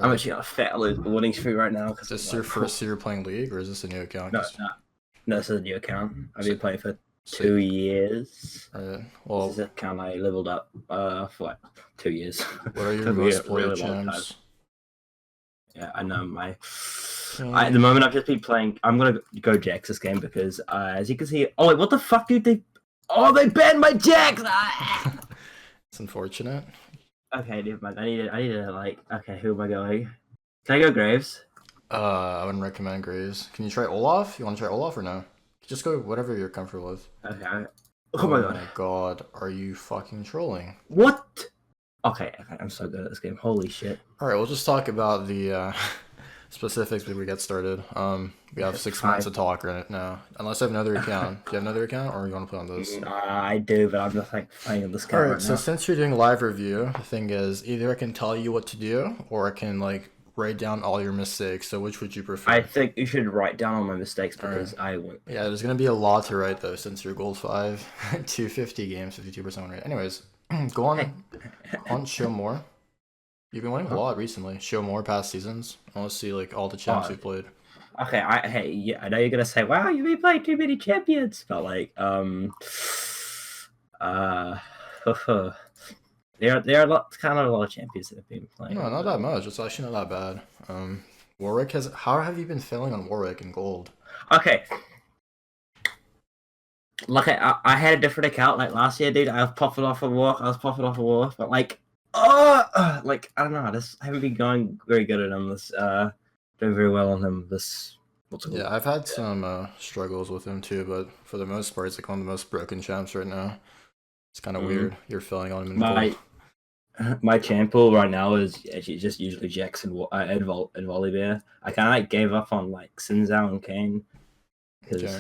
I'm actually on a fat winning streak right now. Is this your first year playing League, or is this a new account? No, this is a new account. I've been playing for So- 2 years. Well, This is an account I leveled up for like 2 years. what are your most played champs? Yeah, I know my. At the moment, I've just been playing. I'm gonna go JAX this game because, as you can see, oh wait, what the fuck, dude? They banned my JAX. It's unfortunate. Okay, never mind. I need to like. Okay, who am I going? Can I go Graves? I wouldn't recommend Graves. Can you try Olaf? You want to try Olaf or no? Just go whatever you're comfortable with. Okay. Oh my god, are you fucking trolling? What? Okay, I'm so good at this game. Holy shit. Alright, we'll just talk about the specifics before we get started. We have 6 minutes to talk right now. Unless I have another account. Do you have another account, or you want to play on this? I do, but I'm just like playing on this account. Alright, so since you're doing live review, the thing is, either I can tell you what to do, or I can like write down all your mistakes. So which would you prefer? I think you should write down all my mistakes because I won't. Yeah, there's gonna be a lot to write though, since you're gold 5, 250 games, 52% win rate. Anyways, go on, show more. You've been winning a lot recently. Show more past seasons. I want to see like all the champs you've played. Okay, I know you're gonna say, "Wow, you've been playing too many champions," but like, there are a lot of champions that have been playing. No, not that much. It's actually not that bad. Warwick has. How have you been failing on Warwick in gold? Okay. Like I had a different account like last year, dude. I was popping off a walk, but like, I don't know. I haven't been going very good at him. Doing very well on him. Yeah, I've had some struggles with him too, but for the most part, it's like one of the most broken champs right now. It's kind of weird. You're failing on him in gold. My champ pool right now is actually just usually JAX and Volibear. I kind of like gave up on like Sinzao and Kane. Okay.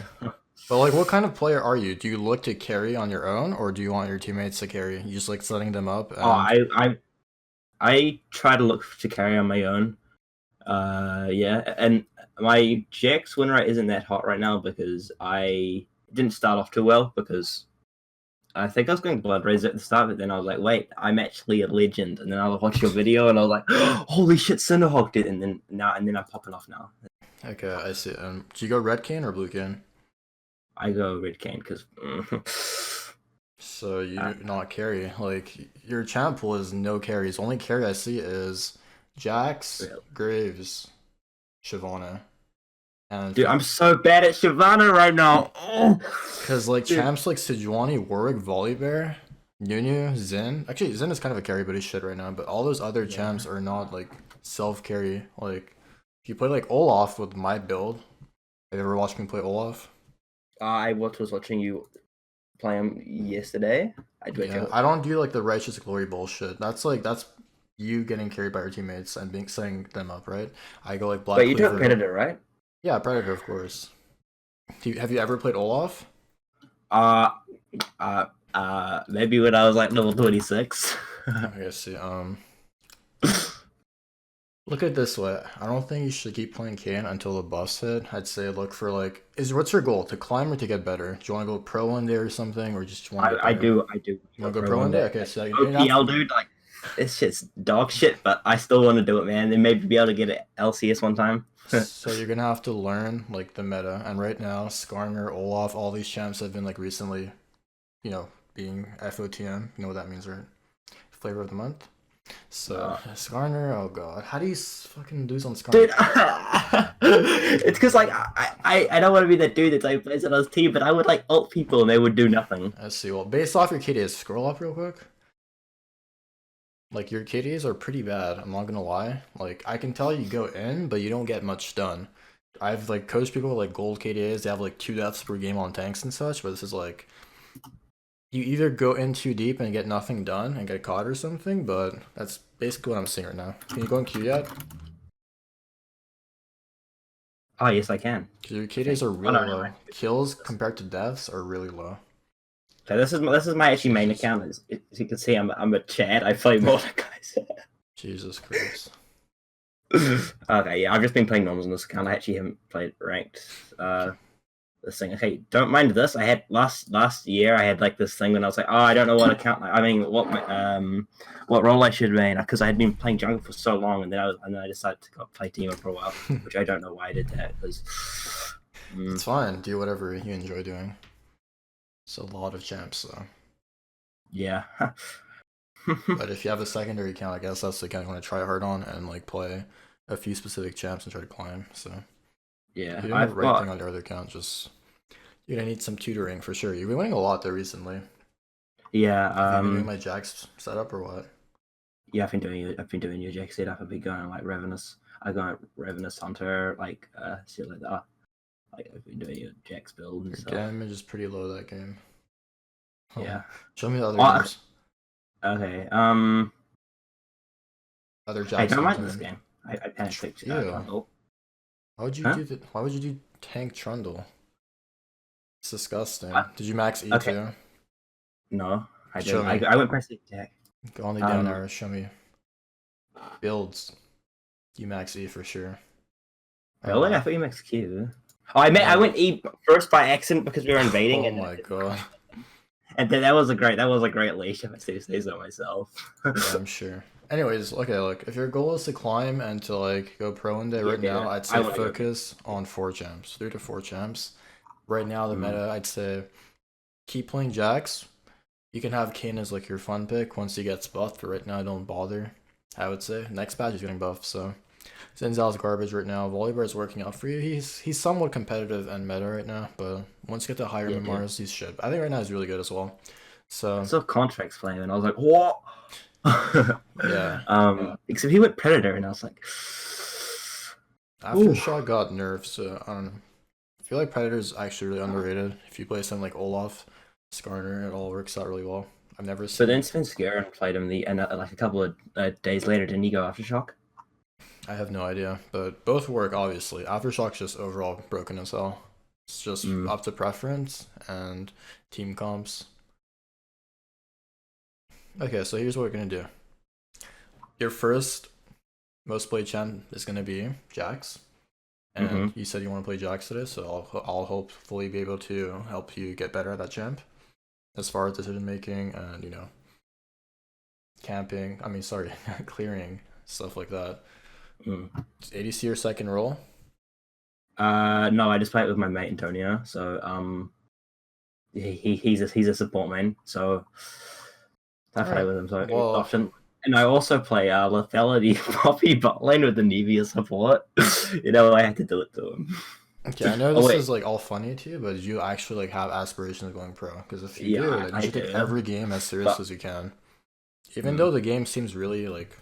But like, what kind of player are you? Do you look to carry on your own, or do you want your teammates to carry? You just like setting them up? And... I try to look to carry on my own. Yeah, and my JAX win rate isn't that hot right now because I didn't start off too well because I think I was going Blood Rage at the start, but then I was like, wait, I'm actually a legend. And then I watched your video and I was like, holy shit, Cinderhawk did. And then I'm popping off now. Okay, I see. Do you go red cane or blue cane? I go red cane because. So you not carry. Like, your champ pool is no carries. Only carry I see is JAX, Graves, Shyvana. And dude, I'm so bad at Shyvana right now. Because like champs like Sejuani, Warwick, Volibear, Nunu, Zen. Actually, Zen is kind of a carry, but he's shit right now. But all those other champs are not like self-carry. Like, if you play like Olaf with my build, have you ever watched me play Olaf? I was watching you play him yesterday. I don't do like the righteous glory bullshit. That's you getting carried by your teammates and setting them up, right? I go like black. But you do Predator, right? Yeah, Predator, of course. Have you ever played Olaf? Maybe when I was like level 26. I see. Look at it this way. I don't think you should keep playing Kayn until the buffs hit. I'd say look for like, what's your goal? To climb or to get better? Do you want to go pro one day or something, or just want? I do. You want to go pro one day? Okay, so OPL, dude, like this shit's dog shit, but I still want to do it, man. Then maybe be able to get it LCS one time. So you're gonna have to learn like the meta, and right now Skarner, Olaf, all these champs have been like recently, being FOTM. You know what that means, right? Flavor of the month. So Skarner, oh god, how do you fucking lose on Skarner? Dude, it's because like I don't want to be that dude that's like plays on his team, but I would like ult people and they would do nothing. Let's see. Well, based off your KDAs, scroll up real quick. Like, your KDAs are pretty bad, I'm not gonna lie. Like, I can tell you go in, but you don't get much done. I've, like, coached people with, like, gold KDAs, they have, like, 2 deaths per game on tanks and such, but this is, like, you either go in too deep and get nothing done and get caught or something, but that's basically what I'm seeing right now. Can you go in Q yet? Oh, yes, I can. Because your KDAs are really low. Kills compared to deaths are really low. Okay, this is my actually main account. As you can see, I'm a Chad. I play more guys. Jesus Christ. Okay, yeah, I've just been playing normals on this account. I actually haven't played ranked. this thing. Okay, don't mind this. I had last year. I had like this thing when I was like, oh, I don't know what account. I mean, what role I should be in, because I had been playing jungle for so long, and then I decided to go play teamer for a while, which I don't know why I did that. Because It's fine. Do whatever you enjoy doing. It's a lot of champs though. yeah. But if you have a secondary account, I guess that's the account you want to try hard on and like play a few specific champs and try to climb. So Yeah, you're doing I've the right got thing on your other account. Just you're gonna need some tutoring for sure. You've been winning a lot there recently. yeah. Have you been doing my JAX setup or what? Yeah, I've been doing your JAX setup. I've been going like Ravenous. I go Ravenous Hunter, like shit like that. Like I've been doing your JAX build and Your stuff. damage is pretty low that game. Huh. Yeah. Show me the other Oh, games. Okay. Other Hey, JAX don't games. mind this game. I panic clicked. Ew. Trundle. Why would you Huh? do that? Why would you do tank Trundle? It's disgusting. What? Did you max E Okay. too? No, I Show didn't. me. I went press the attack. Go on the down arrow. Show me. Builds. You max E for sure. Really? I thought you maxed Q. Oh, I went E first by accident because we were invading. Oh and my god. And then that was a great leash. If I say so myself. Yeah, I'm sure. Anyways, okay, look, if your goal is to climb and to like go pro one day, right now, I'd say focus on 4 champs, 3 to 4 champs. Right now, the meta, I'd say keep playing JAX. You can have Kane as like your fun pick once he gets buffed, but right now, don't bother. I would say next patch is getting buffed, so Zinzal's garbage right now. Volibear is working out for you. He's somewhat competitive and meta right now, but once you get to higher MMRs, he's shit. I think right now he's really good as well. So I saw contracts playing, and I was like, what? yeah. Except he went Predator, and I was like, Aftershock got nerfed, so I don't know. I feel like Predator is actually really underrated. If you play something like Olaf, Skarner, it all works out really well. I've never seen. But then Sven Skaren played him like a couple of days later. Didn't he go Aftershock? I have no idea, but both work obviously. Aftershock's just overall broken as hell. It's just up to preference and team comps. Okay, so here's what we're gonna do. Your first most played champ is gonna be JAX, and you said you want to play JAX today, so I'll hopefully be able to help you get better at that champ, as far as decision making and camping. I mean, sorry, clearing stuff like that. Is ADC your second role? No, I just play it with my mate Antonio. So he's a support main. So I play with him so often. And I also play lethality Poppy bot lane with the Nivea support. I had to do it to him. Okay, I know this is like all funny to you, but did you actually like have aspirations of going pro? Because if you do, then you should take every game as serious as you can. Even though the game seems really like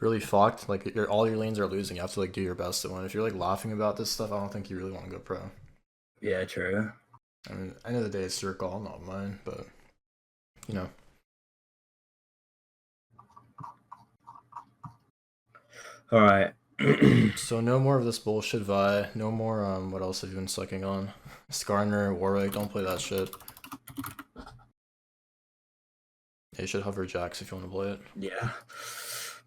really fucked, like all your lanes are losing, you have to like do your best to win. If you're like laughing about this stuff, I don't think you really want to go pro. Yeah, true. I mean, end of the day, it's your call, not mine, but All right. So no more of this bullshit Vi. No more. What else have you been sucking on? Skarner, Warwick. Don't play that shit. You should hover JAX if you want to play it. Yeah.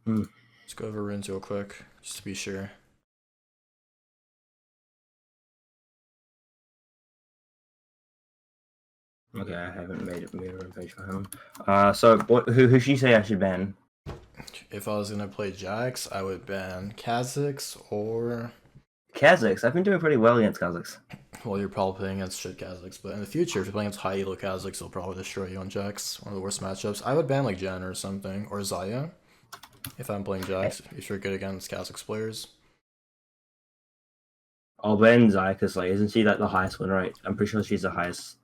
Let's go over runes real quick, just to be sure. Okay, I haven't made a mirror page for him. So who should you say I should ban? If I was gonna play JAX, I would ban Kha'Zix or Kha'Zix. I've been doing pretty well against Kha'Zix. Well, you're probably playing against shit Kha'Zix, but in the future, if you're playing against high elo Kha'Zix, they'll probably destroy you on JAX. One of the worst matchups. I would ban like Jen or something, or Zaya, if I'm playing JAX. If you're good against Kha'Zix players. I'll ban Zaya because isn't she like the highest win rate? I'm pretty sure she's the highest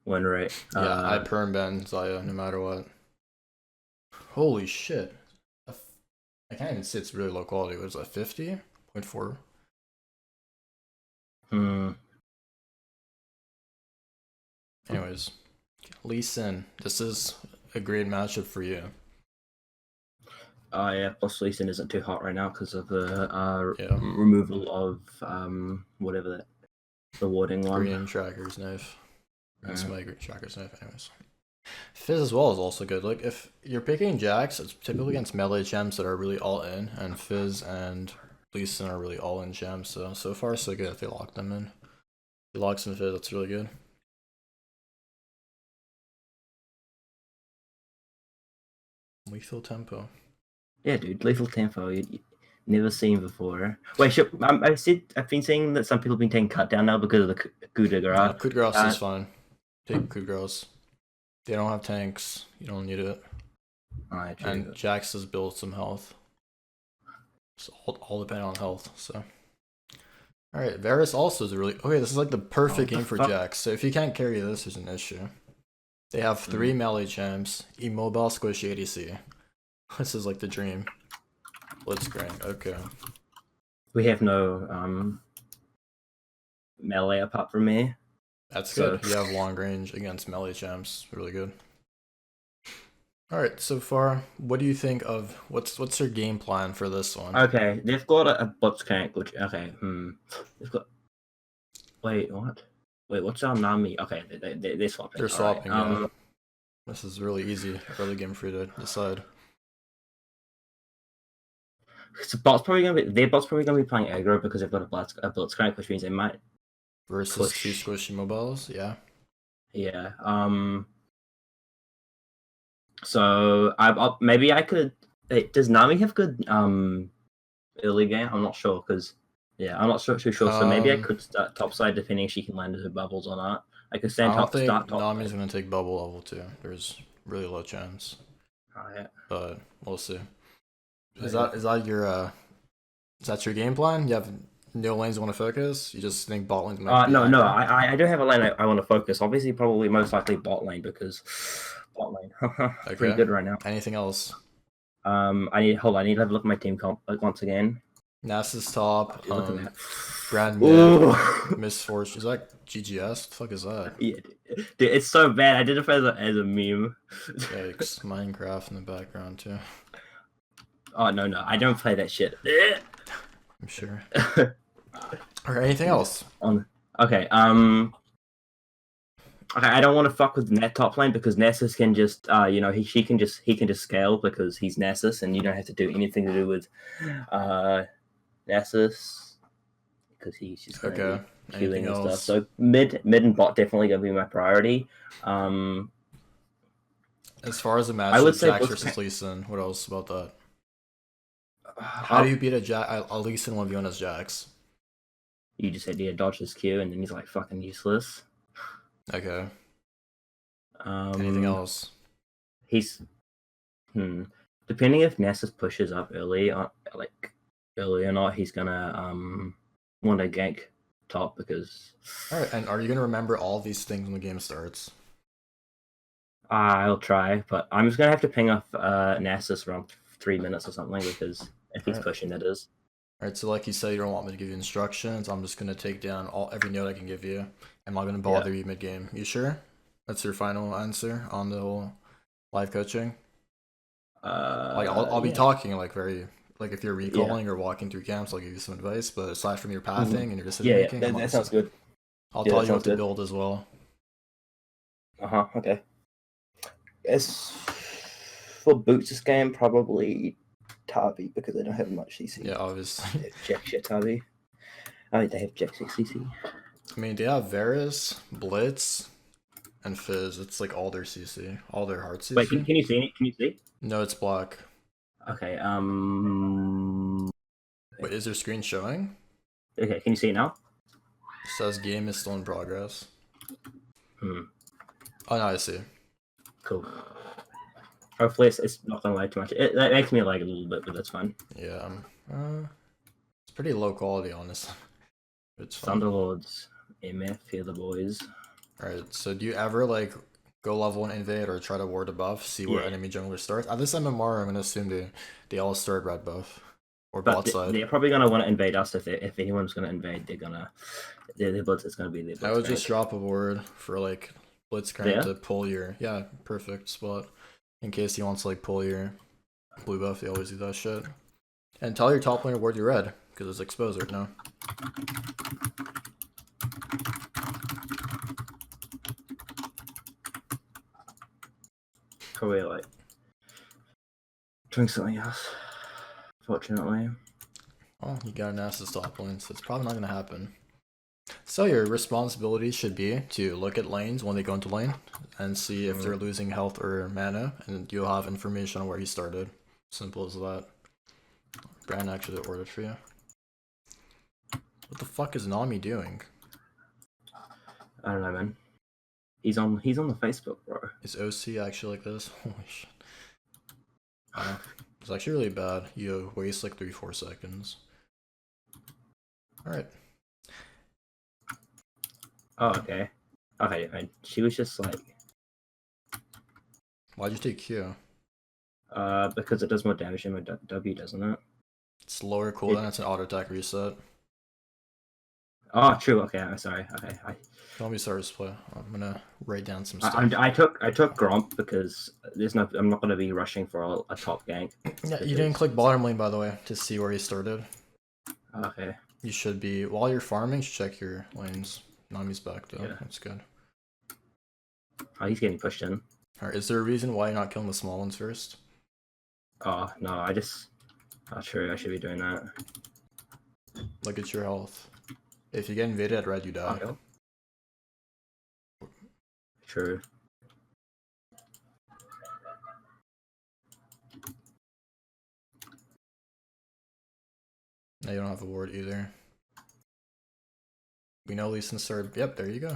win rate. Yeah, I perm ban Zaya no matter what. Holy shit. I can't even say it's really low quality. What is that, 50.4? Anyways, Lee Sin, this is a great matchup for you. Yeah, plus Lee Sin isn't too hot right now because of the removal of whatever the warding one. Green Tracker's Knife. That's my Green Tracker's Knife, anyways. Fizz as well is also good. Like, if you're picking JAX, it's typically against melee champs that are really all in, and Fizz and Lee Sin are really all in champs, so far so good if they lock them in. He locks and fit, that's really good. Lethal tempo. Yeah, dude, lethal tempo. You never seen before. Wait, I've been seeing that some people have been taking cut down now because of the coup de grace. No, coup de grace is fine. Take coup de grace. They don't have tanks. You don't need it. Alright, and JAX has built some health. So all depending on health. So. Alright, Varus also is really... Okay, this is like the perfect game for JAX. So if you can't carry this, there's an issue. They have 3 melee champs, immobile, squishy, ADC. This is like the dream. Blitzcrank, okay. We have no melee apart from me. That's good. You have long range against melee champs. Really good. Alright, so far, what do you think of... What's your game plan for this one? Okay, they've got a Blitzcrank, which... Okay, They've got... Wait, what? Wait, what's our Nami? Okay, they're swapping. They're swapping, right. yeah. This is really easy early game for you to decide. So their bot's probably gonna be playing aggro because they've got a Blitzcrank, which means they might versus 2 squishy mobiles, yeah. Yeah. So maybe I could. Does Nami have good early game? I'm not sure because I'm not too sure. So maybe I could start topside depending if she can land her bubbles or not. I could stand top. I don't think Nami's gonna take bubble level 2. There's really low chance. Oh, yeah. But we'll see. Is that your game plan? You have no lanes you want to focus? You just think bot lanes might be no. I do have a lane I want to focus. Obviously, probably most likely bot lane because bot lane okay. pretty good right now. Anything else? I need to have a look at my team comp once again. Nasa's top. Look at that. Brad mid. Misfortune. Is that GGS? What the fuck is that? Yeah, dude, it's so bad. I did it as a meme. Yikes. Minecraft in the background too. Oh no, I don't play that shit. I'm sure. Or anything else? Okay. Okay, I don't want to fuck with Net top lane because Nessus can just, he can just scale because he's Nessus, and you don't have to do anything to do with, Nessus because he's just gonna be queuing and stuff. So mid and bot definitely gonna be my priority. As far as the match, I would say JAX versus Lee Sin. What else about that? How do you beat a Lee Sin 1v1 as JAX? You just said dodge his Q, and then he's like fucking useless. Okay. Anything else? He's depending if Nessus pushes up early or not, he's gonna want to gank top because. Alright, and are you gonna remember all these things when the game starts? I'll try, but I'm just gonna have to ping off Nessus around 3 minutes or something because if he's pushing, that is. Alright, so like you said, you don't want me to give you instructions. I'm just gonna take down every note I can give you. I'm not gonna bother you mid game. You sure? That's your final answer on the whole live coaching? I'll be talking if you're recalling or walking through camps, I'll give you some advice. But aside from your pathing and your decision making, that sounds good. I'll tell you what to build as well. Okay. As for boots this game, probably Tavi because they don't have much CC. Yeah, obviously. Jack shit Tavi. Oh, they have Jack 6 CC. I mean, they have Varus, Blitz, and Fizz. It's like all their CC, all their hard CC. Wait, can you see it? Can you see? No, it's black. Okay. Wait, is your screen showing? Okay, can you see it now? It says game is still in progress. Oh no, I see. Cool. Hopefully it's not gonna lag too much. That makes me lag a little bit, but that's fine. Yeah. It's pretty low quality, honestly. It's fun. Thunderlords, MF, here the boys. Alright, so do you ever go level 1 invade or try to ward a buff, see where enemy jungler starts? At this MMR, I'm gonna assume they all start red buff or bot side. They're probably gonna want to invade us if anyone's gonna invade. Their blitz is gonna be their blitz. I would just drop a ward for Blitzcrank to pull your perfect spot in case he wants to pull your blue buff. They always do that shit. And tell your top laner ward your red because it's exposed right now. Probably doing something else. Fortunately. Well, you got an Nasus top lane, so it's probably not gonna happen. So your responsibility should be to look at lanes when they go into lane and see if they're losing health or mana, and you'll have information on where he started. Simple as that. Brand actually ordered for you. What the fuck is Nami doing? I don't know, man. He's on the Facebook, bro. Is OC actually like this? Holy shit. It's actually really bad. You waste like 3-4 seconds. Alright. Oh, okay. Okay, fine. She was just like... Why'd you take Q? Because it does more damage than my W, doesn't it? It's lower cooldown, it's an auto attack reset. Oh, true. Okay, I'm sorry. Okay, Don't be sorry to play. I'm gonna write down some stuff. I took Gromp because I'm not gonna be rushing for a top gank. Yeah, you didn't click bottom lane by the way to see where he started. Okay. You should be while you're farming. You should check your lanes. Nami's back though. Yeah. That's good. Oh, he's getting pushed in. Alright, is there a reason why you're not killing the small ones first? Oh no, not true. I should be doing that. Look at your health. If you get invaded at red, you die. Okay. True. Now you don't have a ward either. We know Lee Sin started. Yep, there you go.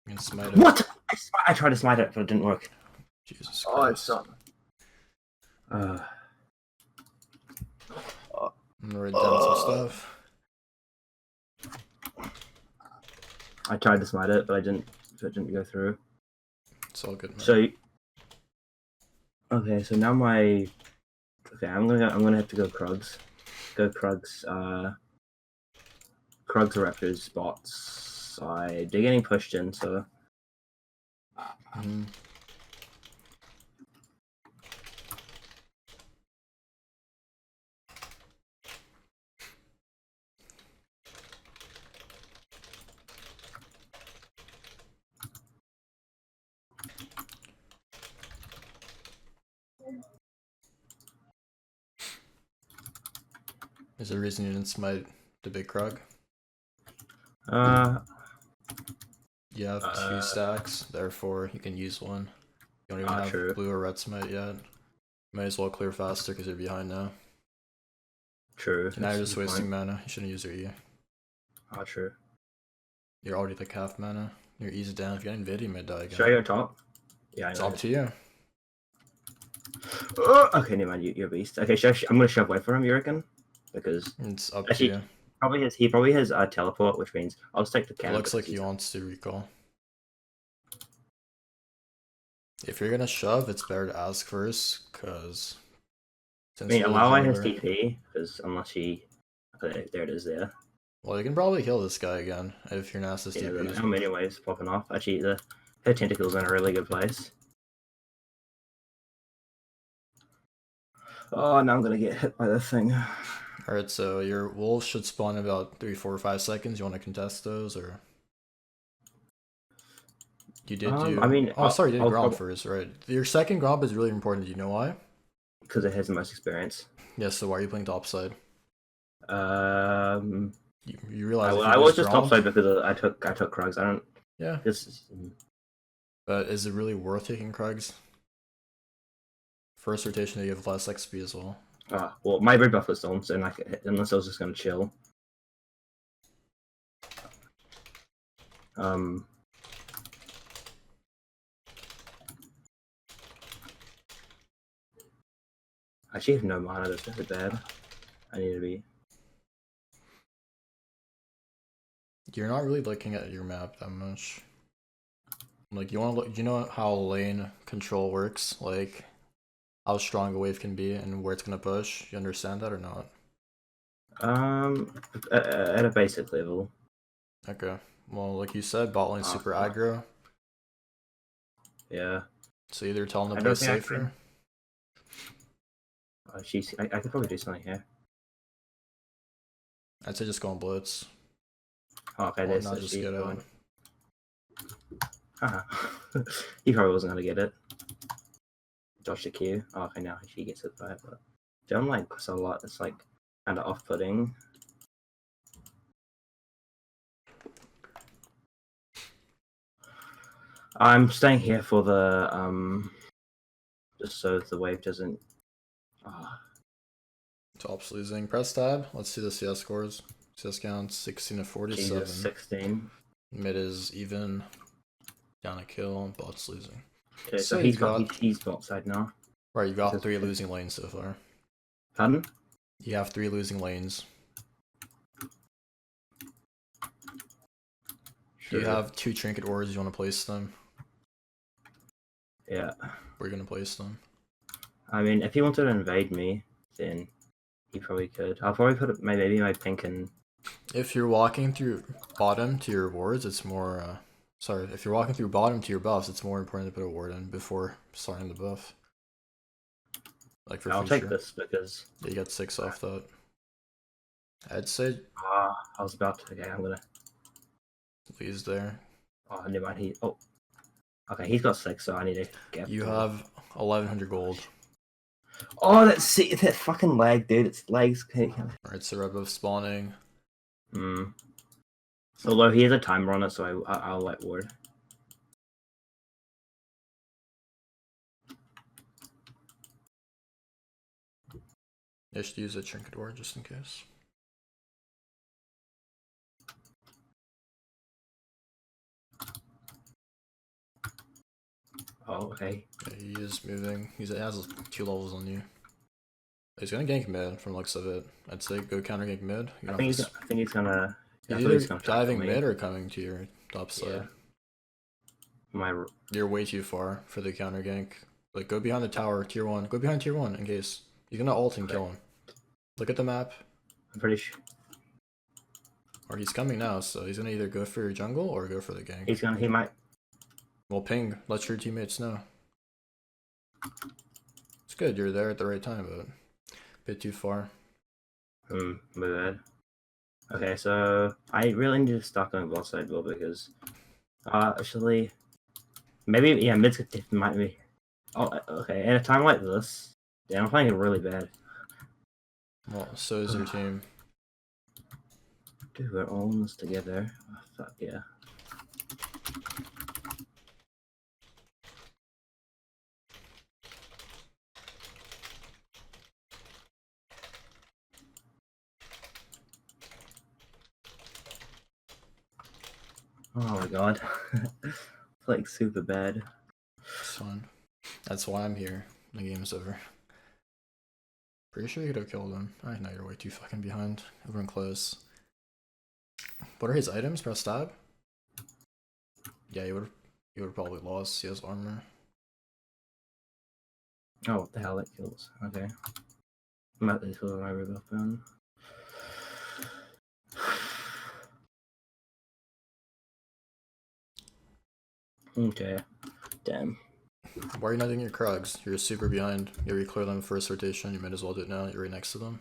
You can smite it. What? I tried to smite it, but it didn't work. Jesus Christ. Oh, it's something. I'm gonna write down some stuff. I tried to smite it, but it didn't go through. It's all good, man. So, okay, so now I'm gonna have to go Krugs. Go Krugs. Krugs are Raptors bots. They're getting pushed in, so. Is there a reason you didn't smite the big Krug? You have 2 stacks, therefore you can use one. You don't even have true. blue or red smite yet. Might as well clear faster because you're behind now. True. Now you're just wasting mana. You shouldn't use your E. Oh, true. You're already like half mana. Your E's down. If you get invaded, you might die again. Should I go top? Yeah, I It's know. up to you. Okay, never mind. You're a beast. Okay, I'm gonna shove away from him. You reckon? Because It's up actually, to you. he probably has teleport, which means I'll just take the It cannon. looks like he wants to recall. If you're gonna shove, it's better to ask first, because. I mean, Alawai has TP, because unless he. Okay, there it is. There. Well, you can probably kill this guy again if your Nasus Yeah, TP. how many ways popping off? Actually, her tentacle's in a really good place. Oh, now I'm gonna get hit by the thing. Alright, so your wolves should spawn in about 3, 4, or 5 seconds. You want to contest those, or? You did do. I mean, oh, sorry, you did I'll Gromp first, right? Your second Gromp is really important. Do you know why? Because it has the most experience. Yes. So why are you playing topside? You realize I was just topside because I took Krugs. I don't. Yeah. But is it really worth taking Krugs? First rotation, you have less XP as well. Well, my red buff was on, so unless I was just gonna chill. I actually have no mana. That's really bad. I need to be. You're not really looking at your map that much. Like, you want to look. You know how lane control works, like how strong a wave can be and where it's gonna push. You understand that or not? At a basic level. Okay. Well, like you said, bot lane's super aggro. Yeah. So either tell them to play safer. I could probably do something here. I'd say just go on blitz. Oh, okay, or not just get out. He probably wasn't gonna get it. Dodge the Q. Oh, okay, now she gets it by it, but don't like this a lot. It's like kind of off-putting. I'm staying here for the just so the wave doesn't. Top's losing. Press tab. Let's see the CS scores. CS count 16 to 47. Jesus, 16. Mid is even. Down a kill. Bot's losing. Okay, so he's bot side now. Right, you got 3 losing lanes so far. Pardon? You have 3 losing lanes. Sure. You have 2 trinket ores. You want to place them? Yeah. We're gonna place them. I mean, if he wanted to invade me, then he probably could. I'll probably put maybe my pink and. If you're walking through bottom to your wards, it's more. Sorry, if you're walking through bottom to your buffs, it's more important to put a ward in before starting the buff. Like for I'll future. take this because. Yeah, you got 6 off that. I'd say. I was about to. Okay, I'm gonna. Lee's there. Oh, never mind. Okay, he's got 6, so I need to get. You have 1100 gold. Oh, that fucking lag, dude. It's lags. Alright, so we're both spawning. Although he has a timer on it, so I'll let ward. Just use a trinket ward just in case. Oh, okay. Yeah, he is moving. He has 2 levels on you. He's gonna gank mid from looks of it. I'd say go counter gank mid. I think he's gonna. He's either diving mid or coming to your top side. Yeah. You're way too far for the counter gank. Like go behind the tower, tier 1. Go behind tier 1 in case. He's gonna ult and kill him. Look at the map. I'm pretty sure. Or he's coming now, so he's gonna either go for your jungle or go for the gank. He might. Well, ping. Let your teammates know. It's good. You're there at the right time, but a bit too far. My bad. Okay, so I really need to start going bot side well because, actually, maybe mid's might be. Oh, okay. In a time like this, yeah, I'm playing it really bad. Well, so is your team. Dude, we're all in this together. Oh, fuck yeah. Oh my god. It's like super bad. It's fine. That's why I'm here. The game's over. Pretty sure you could have killed him. I know you're way too fucking behind. Everyone close. What are his items? Press tab? Yeah, you would probably lost. He has armor. Oh, what the hell, that kills. Okay. I'm at this with my rebuff gun. Okay. Damn. Why are you not doing your Krugs? You're super behind. You already cleared them first rotation. You might as well do it now. You're right next to them.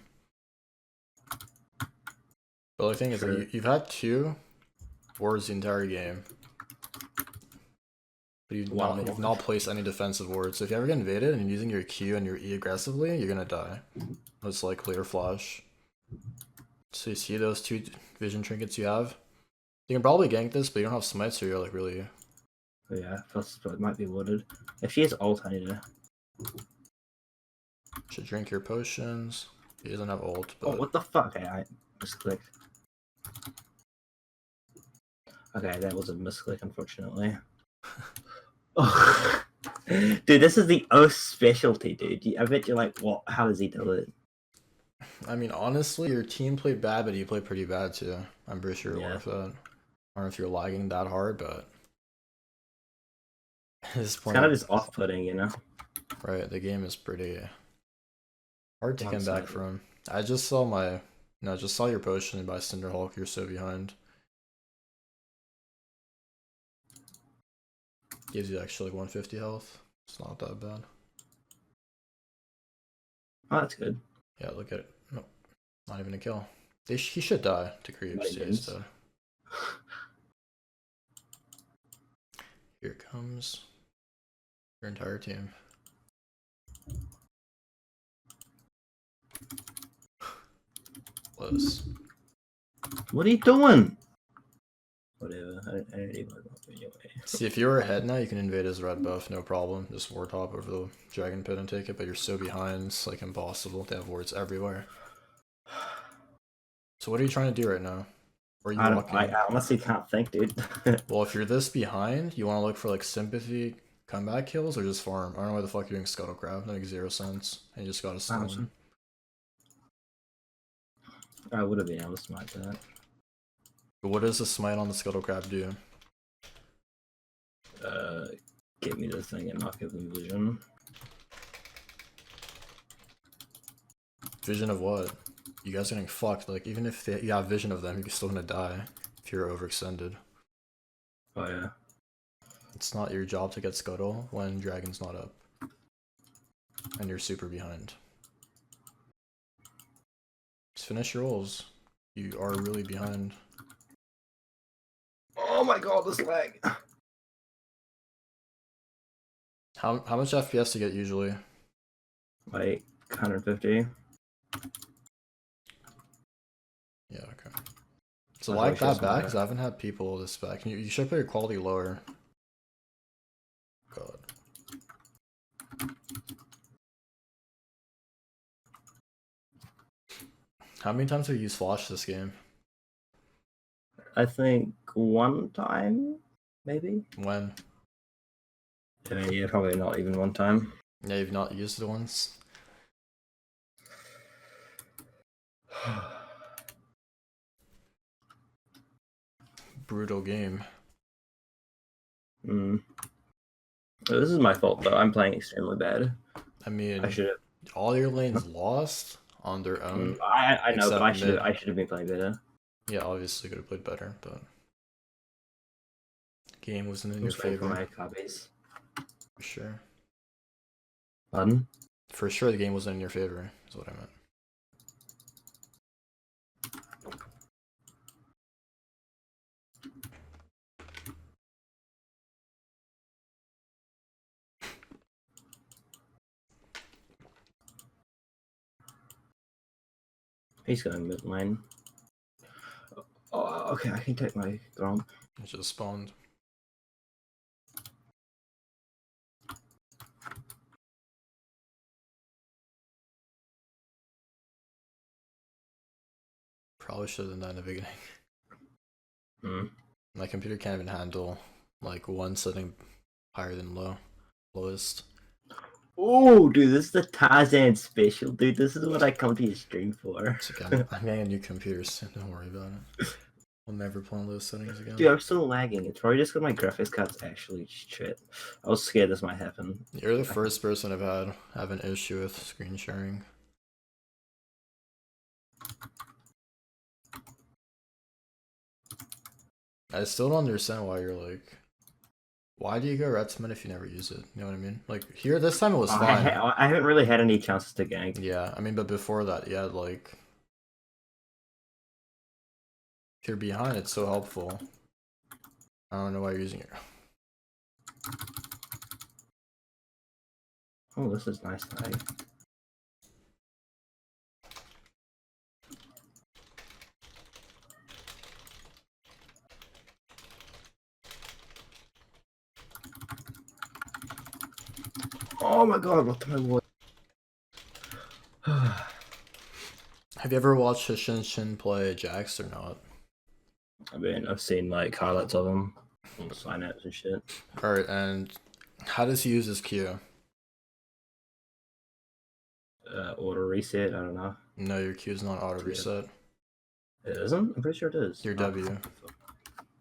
The other thing is that you've had 2 wards the entire game. But you've not placed any defensive wards. So if you ever get invaded and you're using your Q and your E aggressively, you're gonna die. Most likely, or flash. So you see those 2 vision trinkets you have? You can probably gank this, but you don't have smites, so you're like really. Yeah, plus it might be wooded. If she has ult, I need to. Should drink your potions. He doesn't have ult, but. Oh, what the fuck? Okay, I misclicked. Okay, that was a misclick, unfortunately. Oh. Dude, this is the O specialty, dude. I bet you're like, what? How does he do it? I mean, honestly, your team played bad, but you played pretty bad too. I'm pretty sure you're aware of that. I don't know if you're lagging that hard, but at this point, it's kind of just off-putting, you know? Right, the game is pretty hard to come back from. I just saw just saw your potion by Cinderhulk. You're so behind. Gives you actually 150 health. It's not that bad. Oh, that's good. Yeah, look at it. No, not even a kill. He should die to creeps. Yeah, here comes your entire team. Close. What are you doing? Whatever. I don't even know anyway. See, if you were ahead now, you can invade his red buff, no problem. Just ward top over the dragon pit and take it, but you're so behind, it's like impossible. They have wards everywhere. So what are you trying to do right now? Or are you walking? I honestly can't think, dude. Well, if you're this behind, you want to look for like sympathy comeback kills or just farm. I don't know why the fuck you're doing scuttle crab. That makes 0 sense. And you just got a stone. I would have been able to smite that. But what does the smite on the scuttle crab do? Get me the thing and not give them vision. Vision of what? You guys are getting fucked. Like, even if you have vision of them, you're still gonna die if you're overextended. Oh yeah. It's not your job to get scuttle when dragon's not up. And you're super behind. Just finish your rolls. You are really behind. Oh my god, this lag. How much FPS to get usually? Like 150. Yeah, okay. So like that back, because I haven't had people this back. You should put your quality lower. God. How many times have you used flash this game? I think one time, maybe. When? Yeah, probably not even one time. Yeah, you've not used it once. Brutal game. This is my fault though. I'm playing extremely bad. I mean, I should have. All your lanes lost on their own. I know, but I should have been playing better. Yeah, obviously could have played better, but game wasn't in your favor. For my copies. For sure. Pardon? For sure, the game wasn't in your favor. Is what I meant. He's going mid lane. Oh, okay, I can take my Gromp. It just spawned. Probably should have done that in the beginning. My computer can't even handle like one setting higher than lowest. Oh, dude, this is the Tarzaned special, dude. This is what I come to your stream for. It's okay, I'm getting a new computer, so don't worry about it. I'll never play on those settings again. Dude, I'm still lagging. It's probably just because my graphics card's actually shit. I was scared this might happen. You're the first person I've have an issue with screen sharing. I still don't understand why you're like, why do you go red summon if you never use it? You know what I mean? Like here, this time it was fine. I haven't really had any chances to gank. Yeah, I mean, but before that, yeah, like if you're behind, it's so helpful. I don't know why you're using it. Oh, this is nice. Oh my god, what the hell? Have you ever watched Shin play JAX or not? I mean, I've seen like highlights of him, sign-ups and shit. Alright, and how does he use his Q? Auto reset, I don't know. No, your Q is not auto reset. It isn't? I'm pretty sure it is. Your W.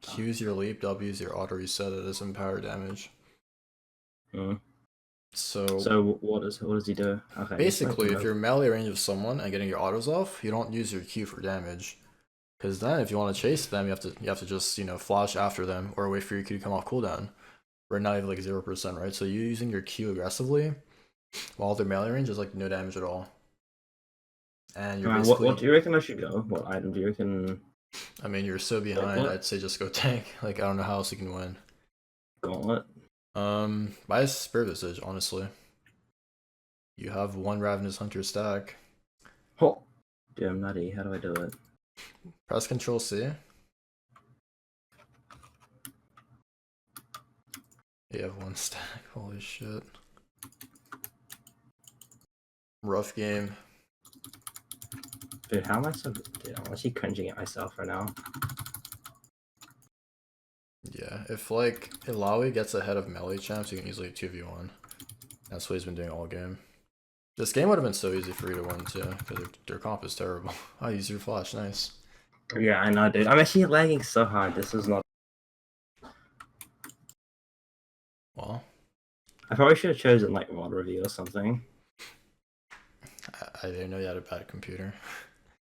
Q is your leap, W is your auto reset, it is power damage. So what does he do? Okay. Basically, if you're melee range of someone and getting your autos off, you don't use your Q for damage. Because then if you want to chase them, you have to just, you know, flash after them or wait for your Q to come off cooldown. Right now you have like 0%, right? So you using your Q aggressively while they're melee range is like no damage at all. And you're basically... What do you reckon I should go? What item do you reckon? I mean, you're so behind, I'd say just go tank. Like, I don't know how else you can win. Gauntlet? Buy a Spirit Visage, honestly. You have one Ravenous Hunter stack. Oh, damn nutty. How do I do it? Press Control C. You have 1 stack. Holy shit. Rough game. Dude, how am I so... Dude, I'm actually cringing at myself right now. Yeah, if like Ilawi gets ahead of melee champs, you can easily 2v1. That's what he's been doing all game. This game would have been so easy for you to win too, because their comp is terrible. Oh, use your flash, nice. Yeah, I know, dude. I'm actually lagging so hard. This is not... Well, I probably should have chosen, like, mod review or something. I didn't know you had a bad computer.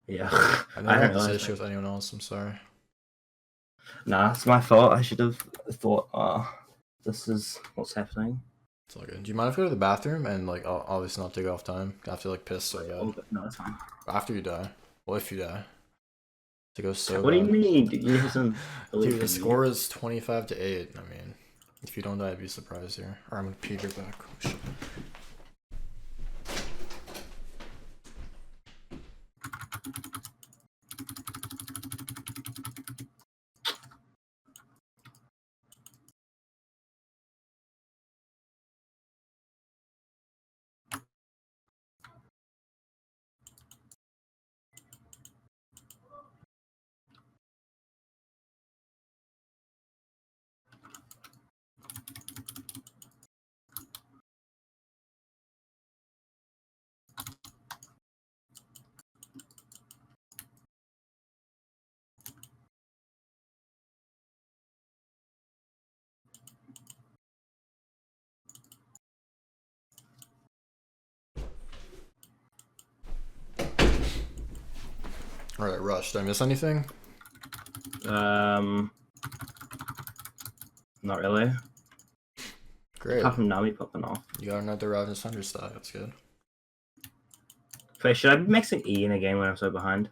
Yeah. I I never don't had this know. issue with anyone else, I'm sorry. Nah, it's my fault. I should have thought, this is what's happening. It's all good. Do you mind if I go to the bathroom and like I'll obviously not take off time? I have to like piss so Oh, bad. no, it's fine. After you die. Well, if you die. To go so What bad. do you mean? Did you have some... Dude, the score is 25 to 8. I mean, if you don't die, I'd be surprised here. Or I'm gonna pee your back. Oh, shit. Alright, Rush. Did I miss anything? Not really. Great. Apart from Nami popping off. You got another Ravenous Thunder stack. That's good. Wait, should I be mixing E in a game when I'm so behind?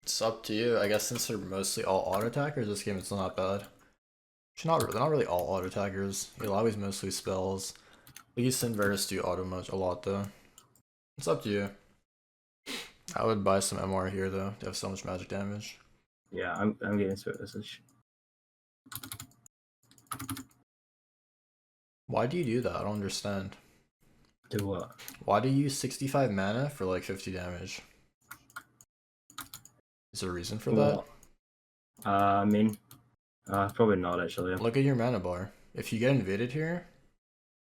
It's up to you. I guess since they're mostly all auto attackers, this game it's not bad. They're not really all auto attackers. Ilawi's mostly spells. Lee Sin Varus do auto much a lot though. It's up to you. I would buy some MR here though. They have so much magic damage. Yeah, I'm getting services. Why do you do that? I don't understand. Do what? Why do you use 65 mana for like 50 damage? Is there a reason for that? I mean, probably not actually. Look at your mana bar. If you get invaded here,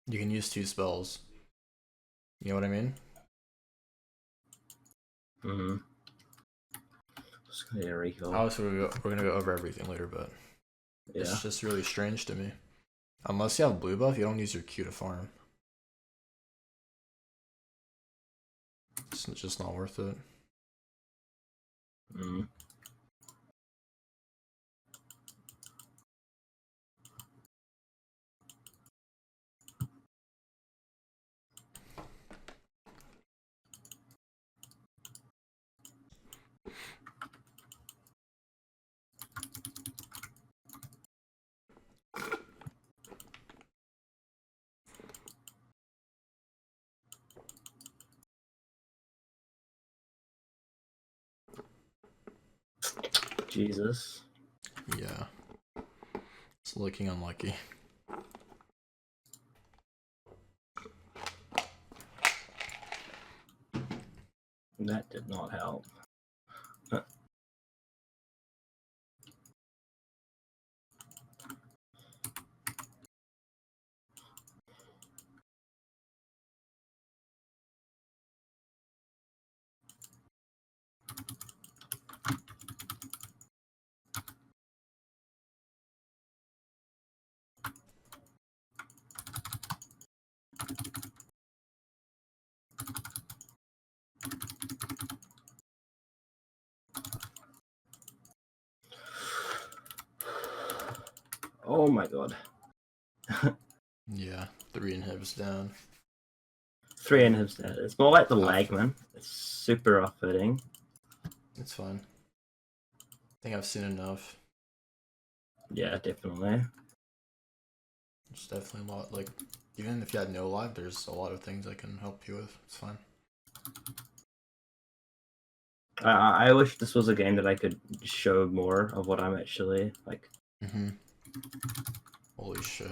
you can use 2 spells. You know what I mean? Mm-hmm. Just gonna get a recall. Obviously, we're gonna go over everything later, but Yeah. it's just really strange to me. Unless you have blue buff, you don't use your Q to farm. It's just not worth it. Mm. Jesus. Yeah. It's looking unlucky. That did not help. Oh my god. Yeah, 3 inhibs down. 3 inhibs dead. It's more like the lag, man. It's super off-putting. It's fine. I think I've seen enough. Yeah, definitely. There's definitely a lot, like, even if you had no live, there's a lot of things I can help you with. It's fine. I wish this was a game that I could show more of what I'm actually like. Mm-hmm. Holy shit.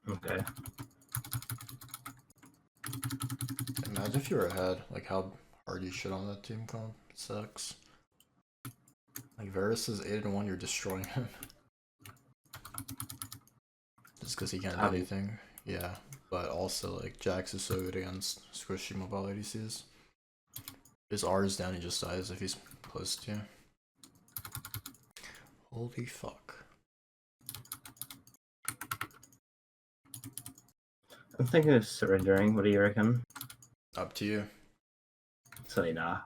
Okay. Imagine if you were ahead, like how hard you shit on that team comp. It sucks. Like Varus is 8-1, you're destroying him. Just because he can't do anything. Yeah, but also like JAX is so good against squishy mobile ADCs. His R is down, he just dies if he's close to you. Holy fuck. I'm thinking of surrendering. What do you reckon? Up to you. So nah.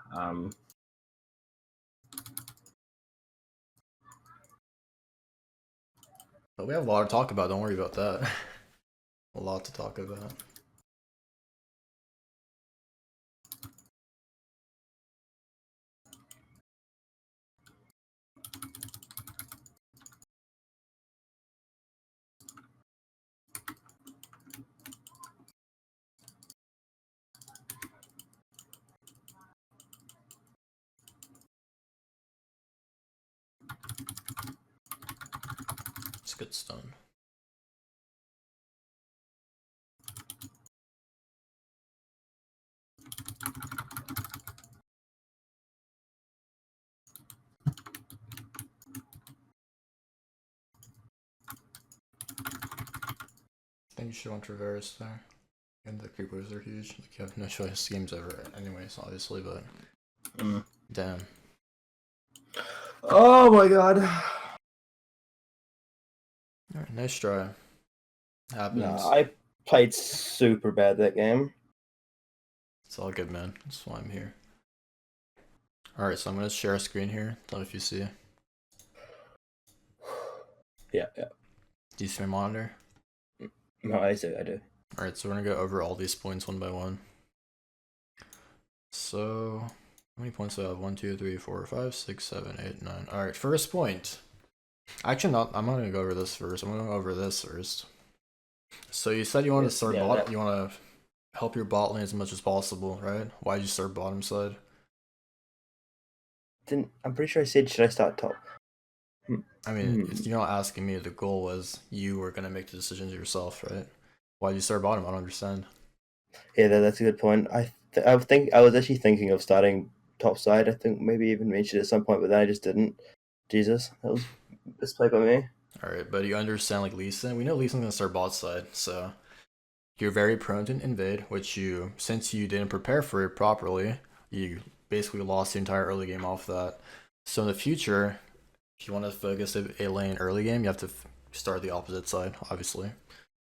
But we have a lot to talk about, don't worry about that. A lot to talk about. It's good stun. I think you should want Traverse there. And the creepers are huge. Like you have no choice. Game's over anyways, obviously, but damn. Oh my god. Alright, nice try. Happens. Nah, I played super bad that game. It's all good, man. That's why I'm here. Alright, so I'm gonna share a screen here. Tell me if you see. Yeah. Do you see my monitor? No, I do. Alright, so we're gonna go over all these points one by one. So, how many points do I have? 1, 2, 3, 4, 5, 6, 7, 8, 9. Alright, first point. Actually, I'm not gonna go over this first. I'm gonna go over this first. So you said you want to start bottom. You want to help your bot lane as much as possible, right? Why'd you start bottom side? I'm pretty sure I said, should I start top? I mean, you're not asking me. The goal was you were gonna make the decisions yourself, right? Why'd you start bottom? I don't understand. Yeah, that's a good point. I was actually thinking of starting top side. I think maybe even mentioned it at some point, but then I just didn't. Jesus, that was misplayed by me. All right, but you understand like Lee Sin. We know Lee Sin's gonna start bot side, so you're very prone to invade, which since you didn't prepare for it properly, you basically lost the entire early game off that. So in the future, if you want to focus a lane early game, you have to start the opposite side, obviously.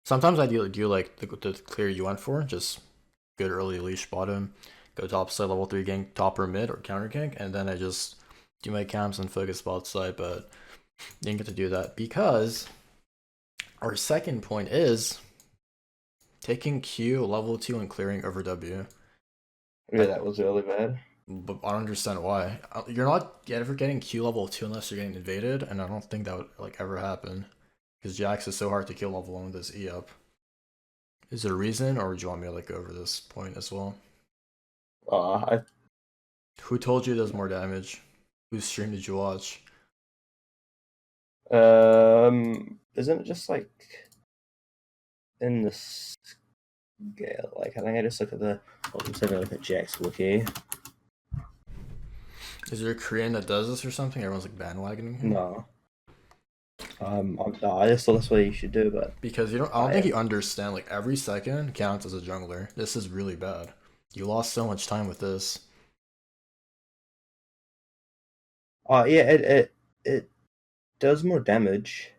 Sometimes I do like the clear you went for, just good early leash bottom, go top side level 3 gank top or mid or counter gank, and then I just do my camps and focus bot side, but didn't get to do that because our second point is taking Q level 2 and clearing over W. Yeah, that was really bad. But I don't understand why. You're not ever getting Q level 2 unless you're getting invaded, and I don't think that would like ever happen. Because JAX is so hard to kill level 1 with this E up. Is there a reason, or do you want me to like go over this point as well? Who told you there's more damage? Whose stream did you watch? Isn't it just like in the scale? Like I think I just look at the. I'll just have a look at JAX wiki. Is there a Korean that does this or something? Everyone's like bandwagoning him? No. I just thought that's what you should do, but because I don't think you understand. Like every second counts as a jungler. This is really bad. You lost so much time with this. Yeah, it does more damage,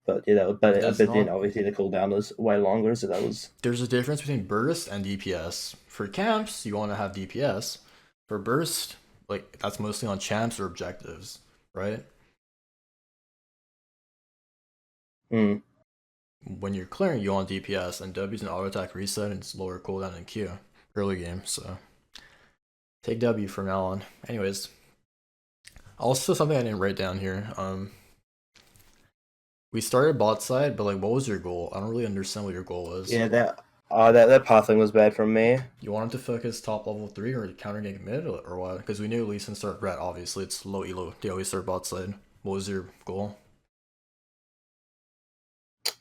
but yeah, but then obviously the cooldown is way longer, so that was. There's a difference between burst and DPS. For camps, you want to have DPS. For burst, like that's mostly on champs or objectives, right? When you're clearing, you want DPS, and W's an auto attack reset, and it's lower cooldown than Q early game. So take W from now on. Anyways, also something I didn't write down here. We started bot side, but like, what was your goal? I don't really understand what your goal was. Yeah, that pathing was bad from me. You wanted to focus top level 3 or counter gank mid or what? Because we knew Lee Sin start red, obviously. It's low elo. They always start bot side. What was your goal?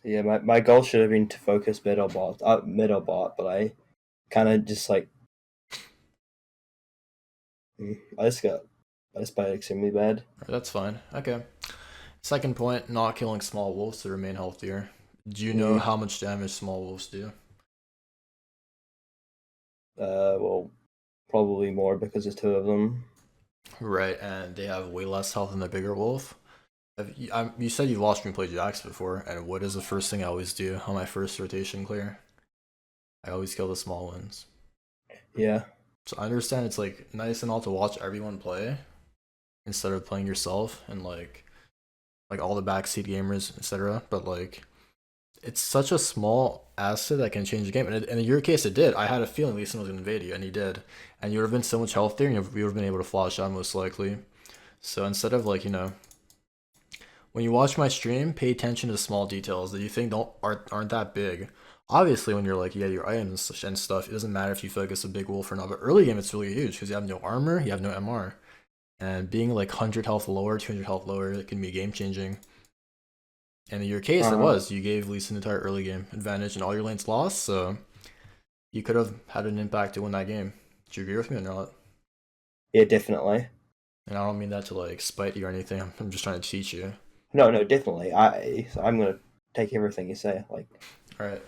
Yeah, my goal should have been to focus mid or bot, but I kind of just like I just played extremely bad. Alright, that's fine. Okay. Second point, not killing small wolves to remain healthier. Do you know Mm. how much damage small wolves do? Well, probably more because there's two of them. Right, and they have way less health than the bigger wolf. You said you watched me play JAX before, and what is the first thing I always do on my first rotation clear? I always kill the small ones. Yeah. So I understand it's like nice and all to watch everyone play instead of playing yourself and like all the backseat gamers, etc. But like it's such a small asset that can change the game. And in your case, it did. I had a feeling Lee Sin was going to invade you, and he did. And you would have been so much healthier, and you would have been able to flash out most likely. So instead of like, when you watch my stream, pay attention to the small details that you think aren't that big. Obviously, when you're like, yeah, your items and stuff, it doesn't matter if you focus a big wolf or not. But early game, it's really huge because you have no armor, you have no MR. And being like 100 health lower, 200 health lower, it can be game changing. And in your case, it was. You gave Lee Sin an entire early game advantage and all your lanes lost, so you could have had an impact to win that game. Do you agree with me or not? Yeah, definitely. And I don't mean that to like spite you or anything. I'm just trying to teach you. No, definitely. I'm gonna take everything you say. Like, All right.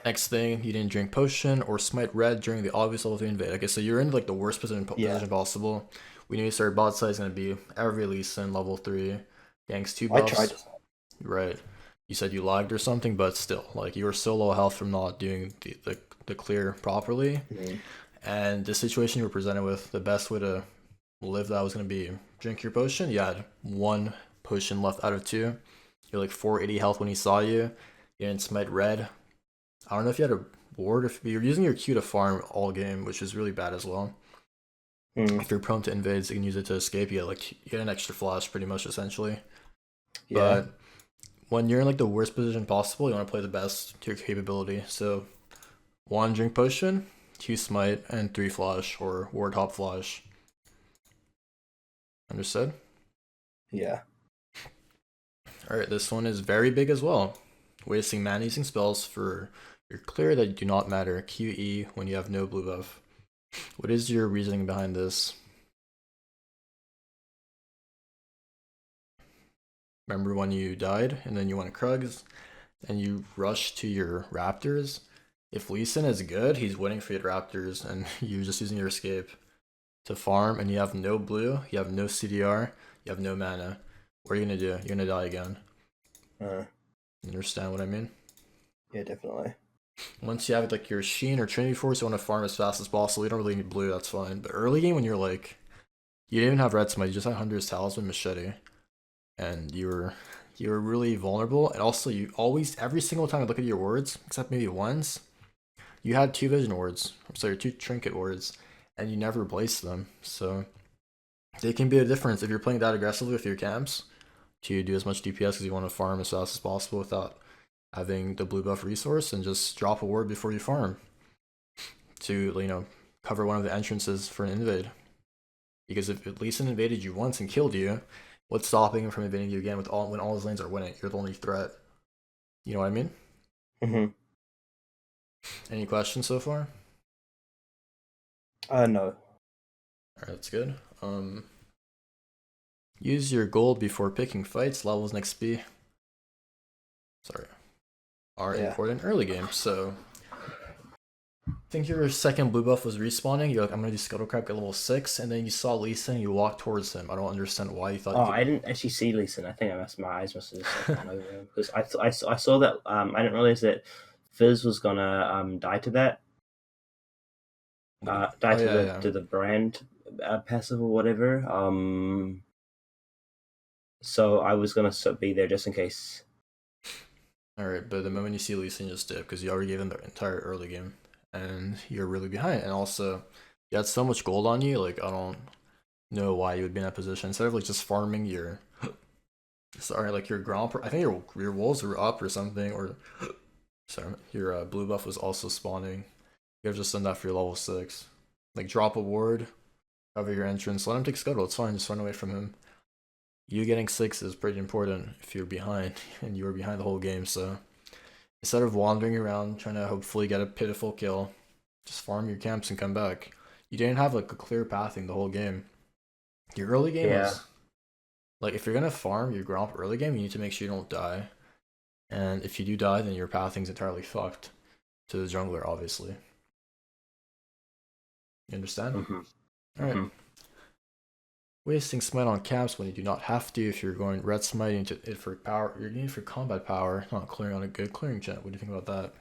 Next thing, you didn't drink potion or smite red during the obvious level 3 invade. Okay, so you're in like the worst position possible. We knew you started bot side is gonna be every Lee Sin level 3, ganks 2 I buffs. tried. Right. You said you lagged or something, but still, like you were so low health from not doing the clear properly. Mm-hmm. And the situation you were presented with, the best way to live that was gonna be drink your potion. You had 1 potion left out of 2. You're like 480 health when he saw you. You didn't smite red. I don't know if you had a ward, if you're using your Q to farm all game, which is really bad as well. Mm. If you're prone to invades, you can use it to escape. You get an extra flash pretty much essentially. Yeah. But when you're in like the worst position possible, you want to play the best to your capability. So 1 drink potion, 2 smite, and 3 flash or ward hop flash. Understood? Yeah. Alright, this one is very big as well. Wasting mana using spells for your clear that do not matter. QE when you have no blue buff. What is your reasoning behind this? Remember when you died and then you went Krugs and you rushed to your Raptors? If Lee Sin is good, he's winning for your Raptors and you're just using your escape to farm and you have no blue, you have no CDR, you have no mana. What are you gonna do? You're gonna die again. You understand what I mean? Yeah, definitely. Once you have like your Sheen or Trinity Force, you want to farm as fast as possible. You don't really need blue, that's fine. But early game when you're like, you didn't even have red smite, you just had Hunter's Talisman Machete. And you were really vulnerable. And also you always, every single time I look at your wards, except maybe once, you had 2 vision wards. I'm sorry, 2 trinket wards. And you never placed them. So they can be a difference if you're playing that aggressively with your camps to do as much DPS because you want to farm as fast as possible without having the blue buff resource, and just drop a ward before you farm to cover one of the entrances for an invade. Because if Lee Sin invaded you once and killed you, what's stopping him from invading you again when all his lanes are winning? You're the only threat. You know what I mean? Mm-hmm. Any questions so far? No. Alright, that's good. Use your gold before picking fights, levels, and XP. Sorry. Are important early game, so I think your second blue buff was respawning. You're like, I'm gonna do Scuttle Crab, get level 6, and then you saw Lee Sin and you walked towards him. I don't understand why you thought. I didn't actually see Lee Sin. I think my eyes must have just gone over him because I saw that. I didn't realize that Fizz was gonna die to that. To the brand passive or whatever. So I was gonna be there just in case. Alright, but the moment you see Lee Sin, just dip because you already gave him the entire early game, and you're really behind. And also, you had so much gold on you. Like I don't know why you would be in that position instead of like just farming your Sorry, like your ground. I think your wolves were up or something, or sorry, your blue buff was also spawning. You have just done that for your level 6. Like drop a ward, cover your entrance, let him take scuttle. It's fine. Just run away from him. You getting 6 is pretty important if you're behind, and you were behind the whole game. So instead of wandering around trying to hopefully get a pitiful kill, just farm your camps and come back. You didn't have like a clear pathing the whole game. Your early game Yeah. was like if you're gonna farm your gromp early game, you need to make sure you don't die. And if you do die, then your pathing's entirely fucked to the jungler, obviously. You understand? Mm-hmm. Alright. Mm-hmm. Wasting smite on caps when you do not have to. If you're going red smiting to it for power, you're needing for combat power, not clearing on a good clearing jet. What do you think about that?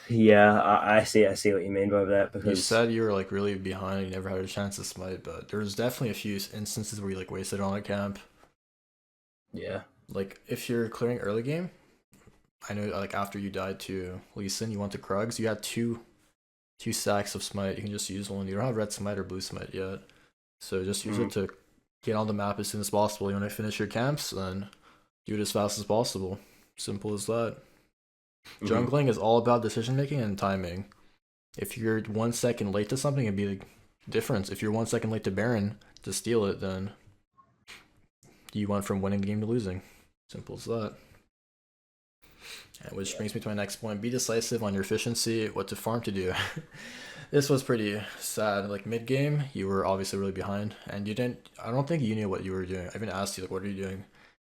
Yeah, I see. I see what you mean by that You because said you were like really behind, you never had a chance to smite, but there was definitely a few instances where you like wasted on a camp. yeah. Like if you're clearing early game, I know like after you died to Lee Sin, you went to Krugs, you had two stacks of smite. You can just use one. You don't have red smite or blue smite yet, so just use it to get on the map as soon as possible. You want to finish your camps, then do it as fast as possible. Simple as that. Jungling is all about decision making and timing. If you're 1 second late to something, it'd be the difference. If you're 1 second late to Baron to steal it, then you went from winning the game to losing. Simple as that. Which brings me to my next point. Be decisive on your efficiency, what to farm to do. This was pretty sad. Like mid game, you were obviously really behind, and you didn't. I don't think you knew what you were doing. I even asked you like, "What are you doing?"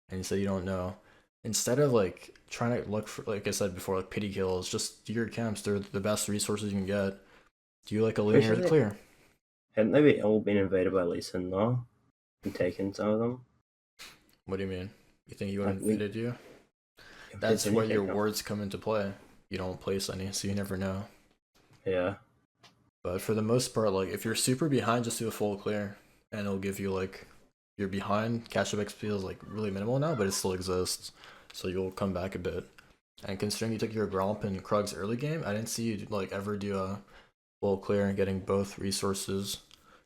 And you said you don't know. Instead of like trying to look for, like I said before, like pity kills, just do your camps. They're the best resources you can get. Do like a linear clear. Hadn't they all been invaded by Lee Sin though? And taken some of them? What do you mean? You think you would have invaded you? If That's there's where anything your wards come into play. You don't place any, so you never know. Yeah. But for the most part, like if you're super behind, just do a full clear, and it'll give you like you're behind. Catch up XP is like really minimal now, but it still exists, so you'll come back a bit. And considering you took your Gromp and Krugs early game, I didn't see you like ever do a full clear and getting both resources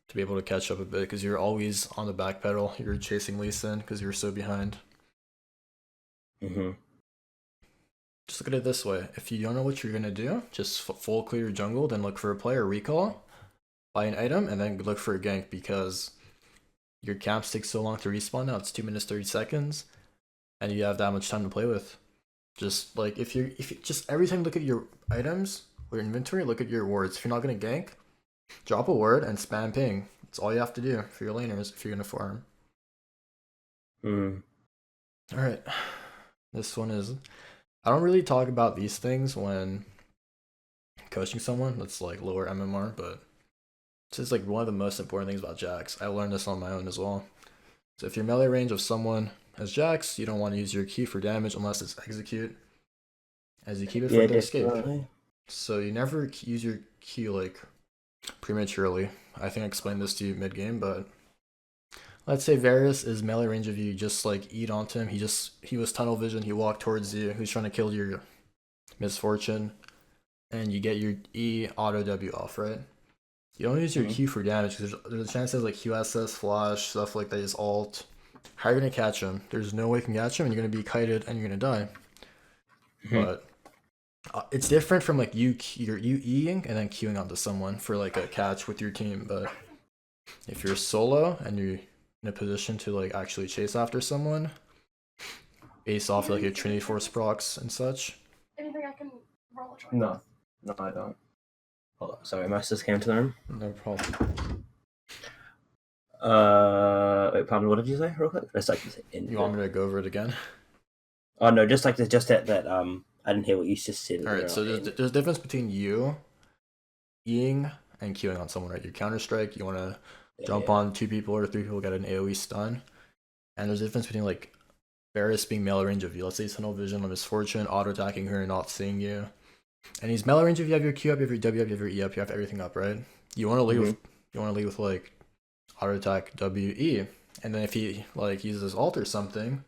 to be able to catch up a bit because you're always on the back pedal. You're chasing Lee Sin because you're so behind. Just look at it this way. If you don't know what you're going to do, just full clear your jungle, then look for a player recall, buy an item, and then look for a gank because your camps take so long to respawn now. It's 2 minutes 30 seconds, and you have that much time to play with. Just like if you just every time you look at your items or your inventory, look at your wards. If you're not going to gank, drop a ward and spam ping. That's all you have to do for your laners if you're going to farm. Alright. This one is... I don't really talk about these things when coaching someone that's like lower MMR, but it's just like one of the most important things about JAX. I learned this on my own as well. So if your melee range of someone has JAX, you don't want to use your Q for damage unless it's execute, as you keep it for the escape. So you never use your Q like prematurely. I think I explained this to you mid game, but let's say Varus is melee range of you, just like eat onto him. He was tunnel vision. He walked towards you. Who's trying to kill your misfortune, and you get your E auto W off, right? You don't use your Q for damage because there's a chance that like QSS, flash, stuff like that is alt. How are you gonna catch him? There's no way you can catch him, and you're gonna be kited, and you're gonna die. But it's different from like you're Eing and then queuing onto someone for like a catch with your team. But if you're solo and you're in a position to like actually chase after someone based off like your Trinity Force procs and such. Anything I can roll a try? No, I don't. Hold on. Sorry, my sister came to the room. No problem. Wait, pardon. What did you say, real quick? It's like You want me to go over it again? Oh no, just that I didn't hear what you just said. All right, so there's a difference between you Eing and queuing on someone, right? Your Counter Strike, you want to jump on 2 people or 3 people, get an AoE stun. And there's a difference between like Varus being melee range of you. Let's say tunnel vision on Misfortune, auto attacking her and not seeing you. And he's melee range of you, have your Q up, you have your W up, you have your E up, you have everything up, right? You want to lead with like auto attack WE. And then if he like uses alt or something,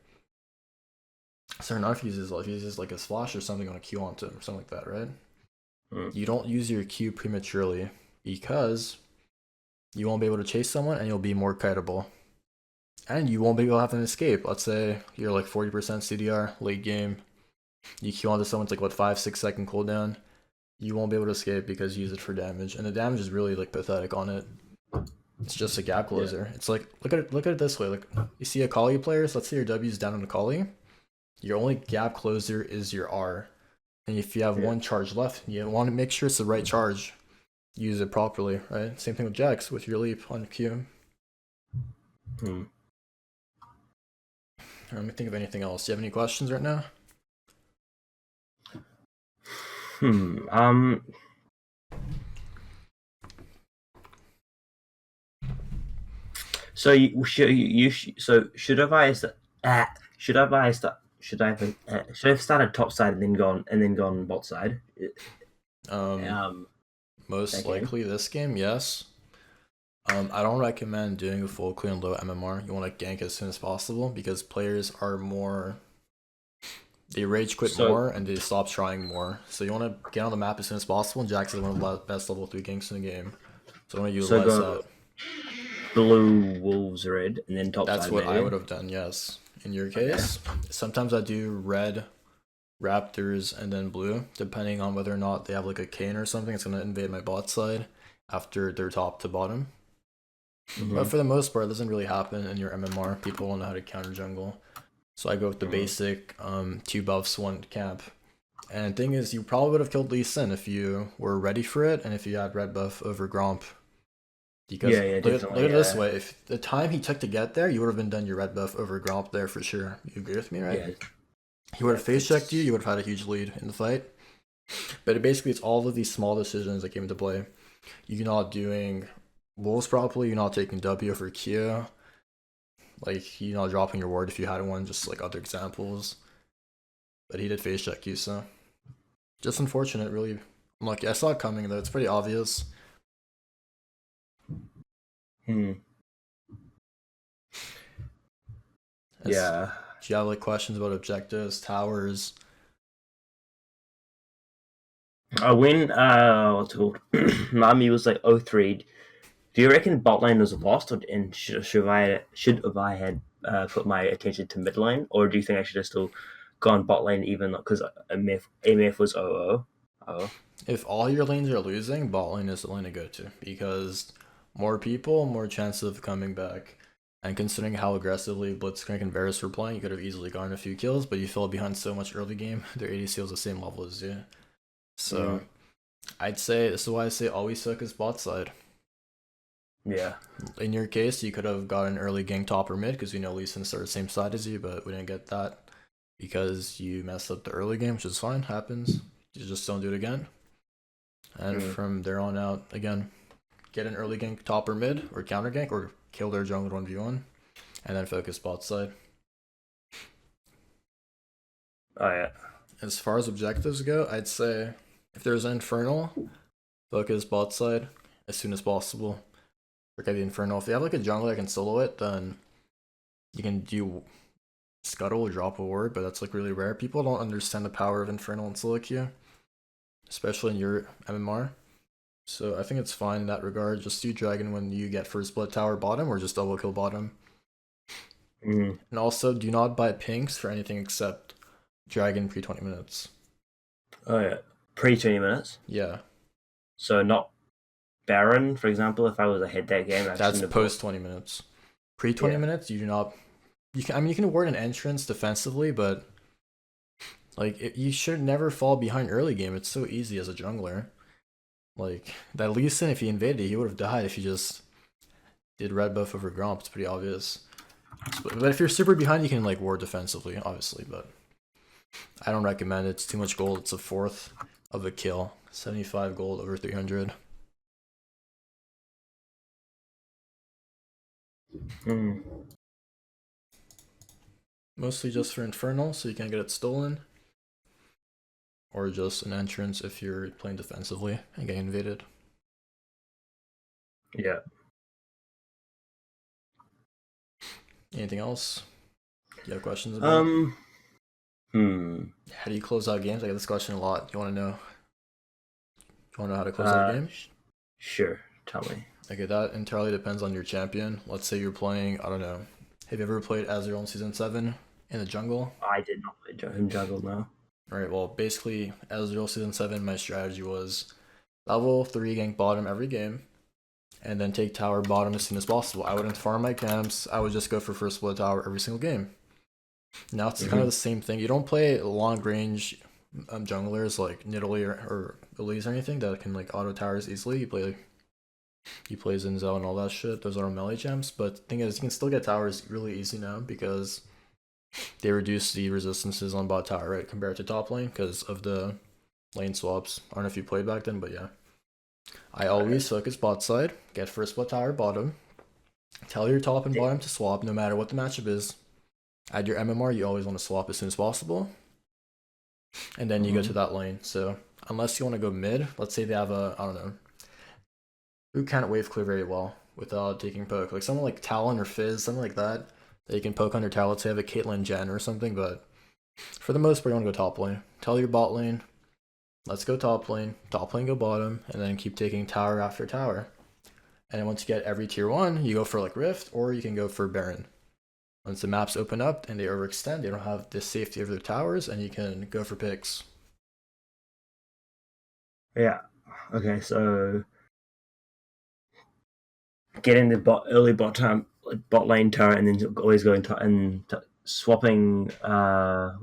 sorry, not if he uses like a splash or something on a Q onto him or something like that, right? You don't use your Q prematurely because you won't be able to chase someone and you'll be more kiteable. And you won't be able to have an escape. Let's say you're like 40% CDR, late game. You Q onto someone's like, what, 5-6 second cooldown. You won't be able to escape because you use it for damage. And the damage is really like pathetic on it. It's just a gap closer. It's like, look at it this way. Like, you see a Kali player, so let's say your W's down on a Kali. Your only gap closer is your R. And if you have one charge left, you want to make sure it's the right charge. Use it properly, right? Same thing with JAX with your leap on Q. Let me think of anything else. Do you have any questions right now? So should I have started top side and then gone bot side? Most likely this game, yes. I don't recommend doing a full clean low MMR. You want to gank as soon as possible because players are more. They rage quit more and they stop trying more. So you want to get on the map as soon as possible. And JAX is one of the best level 3 ganks in the game. So I want to utilize that. Blue, wolves, red, and then top side. That's what I would have done, yes. In your case, sometimes I do red, raptors, and then blue, depending on whether or not they have like a cane or something. It's going to invade my bot side after they're top to bottom. But for the most part, it doesn't really happen in your MMR. People don't know how to counter jungle. So I go with the basic 2 buffs, 1 camp. And the thing is, you probably would have killed Lee Sin if you were ready for it and if you had red buff over Gromp. Because look at it this way, if the time he took to get there, you would have been done your red buff over Gromp there for sure. You agree with me, right? Yeah. He would have face checked you, you would have had a huge lead in the fight. But basically, it's all of these small decisions that came into play. You're not doing wolves properly, you're not taking W for Q. Like, you're not dropping your ward if you had one, just like other examples. But he did face check you, so. Just unfortunate, really. I'm like, I saw it coming though, it's pretty obvious. Yeah. Do you have like questions about objectives, towers? When what's it called? Nami was like 03. Do you reckon bot lane was lost, and should I had put my attention to mid lane, or do you think I should have still gone bot lane even because MF was 00? If all your lanes are losing, bot lane is the lane to go to because more people, more chance of coming back. And considering how aggressively Blitzcrank and Varus were playing, you could have easily gotten a few kills, but you fell behind so much early game. Their ADC was the same level as you. So I'd say, this is why I say always focus bot side. Yeah. In your case, you could have got an early gank top or mid because you know Lee Sin started the same side as you, but we didn't get that because you messed up the early game, which is fine, happens. You just don't do it again. And from there on out, again, get an early gank top or mid or counter gank or kill their jungle 1v1 and then focus bot side. Oh yeah. As far as objectives go, I'd say if there's an Infernal, focus bot side as soon as possible. Look at the Infernal. If you have like a jungle that can solo it, then you can do Scuttle or drop a ward, but that's like really rare. People don't understand the power of Infernal and solo queue, especially in your MMR. So I think it's fine in that regard. Just do Dragon when you get first blood tower bottom or just double kill bottom. And also do not buy pinks for anything except Dragon pre 20 minutes. Oh yeah. Pre 20 minutes? Yeah. So not Baron, for example, if I was ahead that game. That's post 20 minutes. Pre 20 minutes, you do not. You can award an entrance defensively, but like you should never fall behind early game. It's so easy as a jungler. Like that Lee Sin, if he invaded, he would have died if he just did red buff over Gromp. It's pretty obvious. But if you're super behind, you can like ward defensively, obviously. But I don't recommend it. It's too much gold. It's a fourth of a kill. 75 gold over 300. Mostly just for Infernal, so you can't get it stolen. Or just an entrance if you're playing defensively and getting invaded. Yeah. Anything else? Do you have questions about it? How do you close out games? I get this question a lot. You want to know? You want to know how to close out a game? Sure. Tell me. Okay, that entirely depends on your champion. Let's say you're playing, I don't know, Have you ever played Ezreal in Season 7 in the jungle? I did not play him juggle now. Alright, well, basically, Ezreal Season 7, my strategy was level 3 gank bottom every game, and then take tower bottom as soon as possible. I wouldn't farm my camps, I would just go for first blood tower every single game. Now it's kind of the same thing. You don't play long range junglers like Nidalee or Elise or anything that can like auto towers easily. You play Zinzel and all that shit. Those are melee champs. But the thing is, you can still get towers really easy now because they reduce the resistances on bot tower, right, compared to top lane because of the lane swaps. I don't know if you played back then, but yeah. I always focus bot side, get first blood tower bottom, tell your top and bottom to swap no matter what the matchup is. Add your MMR, you always want to swap as soon as possible. And then you go to that lane. So unless you want to go mid, let's say they have a, I don't know, who can't wave clear very well without taking poke. Like someone like Talon or Fizz, something like that. That you can poke under tower. Let's say have a Caitlyn Jen or something, but for the most part, you want to go top lane. Tell your bot lane, let's go top lane go bottom, and then keep taking tower after tower. And then once you get every tier 1, you go for like Rift, or you can go for Baron. Once the maps open up and they overextend, they don't have the safety of their towers, and you can go for picks. Yeah. Okay, so getting the early bot lane tower, and then always going swapping bot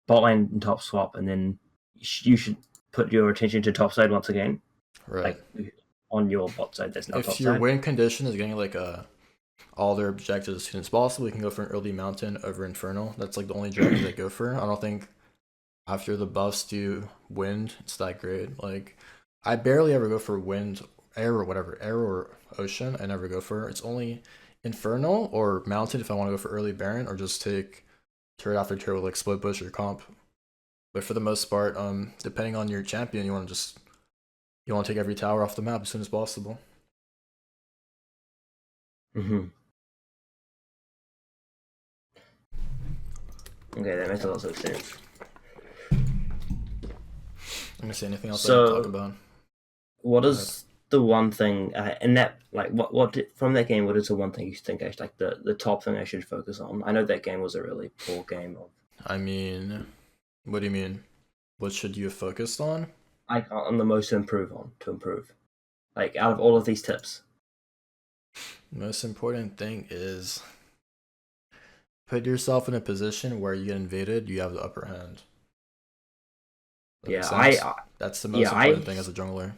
lane and top swap, and then you should put your attention to top side once again. Right. Like on your bot side, there's no top side. If your win condition is getting like all their objectives as soon as possible, you can go for an early mountain over infernal. That's like the only dragon they go for. I don't think after the buffs do wind, it's that great. Like I barely ever go for wind, air or whatever, air or ocean. I never go for. It's only infernal or mountain if I want to go for early baron, or just take turret after turret with like split bush or comp. But for the most part, depending on your champion, you want to take every tower off the map as soon as possible. Okay, that makes a lot of sense. Let me see anything else I can talk about. What is the one thing in that, like, what from that game? What is the one thing you think I like the top thing I should focus on? I know that game was a really poor game. I mean, what do you mean? What should you have focused on? On the most to improve. Like out of all of these tips, most important thing is put yourself in a position where you get invaded, you have the upper hand. That's the most important thing as a jungler.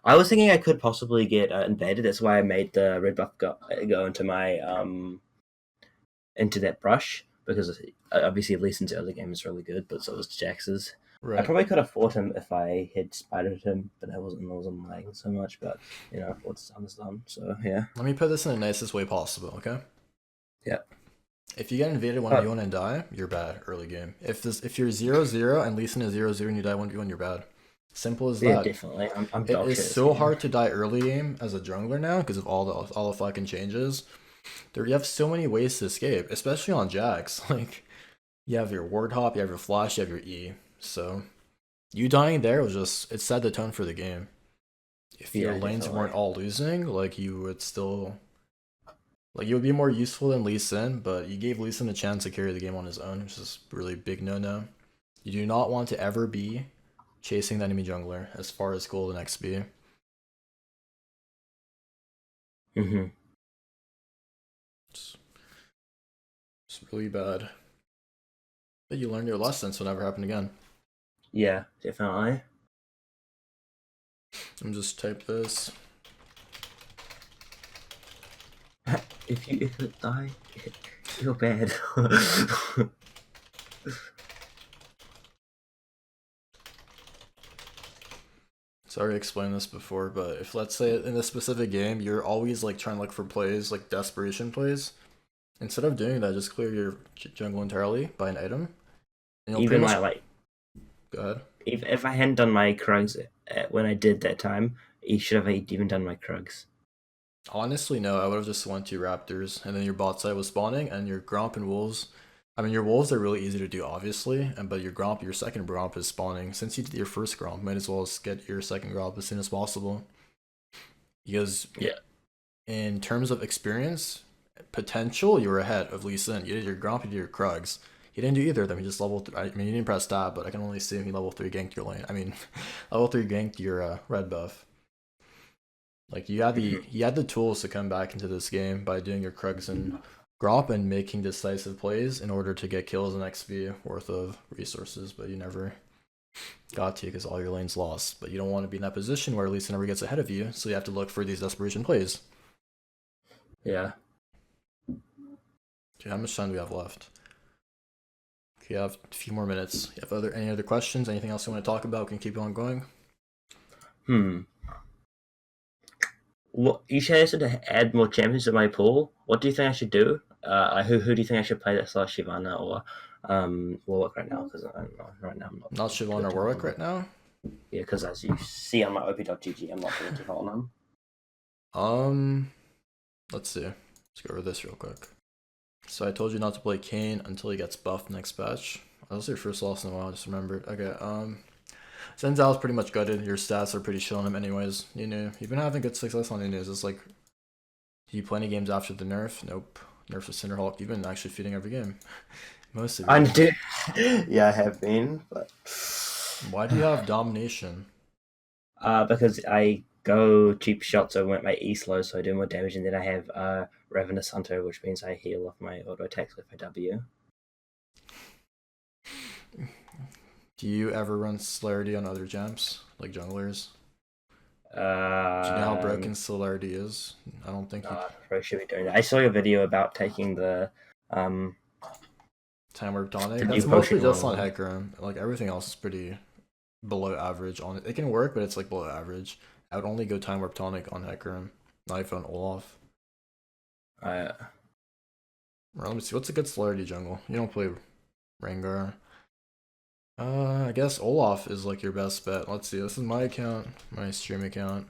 I was thinking I could possibly get invaded. That's why I made the red buff go into my into that brush, because obviously Lee Sin's early game is really good, but so was JAX's. Right. I probably could have fought him if I had spidered him, but I wasn't lagging so much. But you know, what's done is done. So yeah. Let me put this in the nicest way possible, okay? Yeah. If you get invaded 1v1 and die, you're bad early game. If you're 0-0 and Lee Sin is 0-0 and you die 1v1, you're bad. Simple as that. Yeah, definitely. It is so hard to die early game as a jungler now because of all the fucking changes. You have so many ways to escape, especially on JAX. Like, you have your ward hop, you have your flash, you have your E. So, you dying there it set the tone for the game. If your lanes weren't all losing, like, you would be more useful than Lee Sin, but you gave Lee Sin a chance to carry the game on his own, which is really big no-no. You do not want to ever be chasing the enemy jungler as far as gold and XP. It's really bad. But you learned your lesson, so it'll never happen again. Yeah, definitely. I'm just type this. If you die, you're bad. Sorry I explained this before, but if, let's say, in a specific game, you're always like trying to look for plays, like desperation plays, instead of doing that, just clear your jungle entirely by an item. And even Go ahead. If I hadn't done my Krugs when I did that time, you should have even done my Krugs. Honestly, no. I would have just went to Raptors, and then your bot side was spawning, and your Gromp and Wolves. I mean, your Wolves are really easy to do, obviously, but your Gromp, your second Gromp is spawning. Since you did your first Gromp, might as well get your second Gromp as soon as possible. Because, in terms of experience, potential, you were ahead of Lee Sin. You did your Gromp, you did your Krugs. He didn't do either of them. He just leveled. I mean, he didn't press tab, but I can only assume he level 3 ganked your lane. I mean, level 3 ganked your red buff. Like you had the tools to come back into this game by doing your Krugs and Gromp and making decisive plays in order to get kills and XP worth of resources, but you never got to because all your lanes lost. But you don't want to be in that position where Lee Sin never gets ahead of you, so you have to look for these desperation plays. Yeah. Okay, how much time do we have left? Okay, I have a few more minutes. You have any other questions? Anything else you want to talk about? We can keep on going. Well, you said to add more champions to my pool. What do you think I should do? Who do you think I should play that slash Shyvana or Warwick right now? Because right now I'm not Shyvana or Warwick right now. Yeah, because as you see on my op.gg, I'm not going to hold them. Let's see. Let's go over this real quick. So I told you not to play Kayn until he gets buffed next patch. That was your first loss in a while, I just remembered. Okay, Senzao's pretty much gutted. Your stats are pretty chill on him anyways. Nunu, you've been having good success on Nunu. It's like, do you play any games after the nerf? Nope. Nerf to Cinderhawk. You've been actually feeding every game. Most of you. I do. Yeah, I have been, but... Why do you have Domination? Because I go cheap shots, so I went my E slow, so I do more damage, and then I have Ravenous Hunter, which means I heal off my auto attacks with my W. Do you ever run celerity on other champs, like junglers? Do you know how broken celerity is? I don't think you probably should be doing that. I saw your video about taking the time warp tonic. That's mostly just on Hecarim. Like everything else is pretty below average on it. It can work, but it's like below average. I would only go time warp tonic on Hecarim, not even on Olaf. Right, let me see. What's a good celerity jungle? You don't play Rengar. I guess Olaf is like your best bet. Let's see. This is my account, my stream account.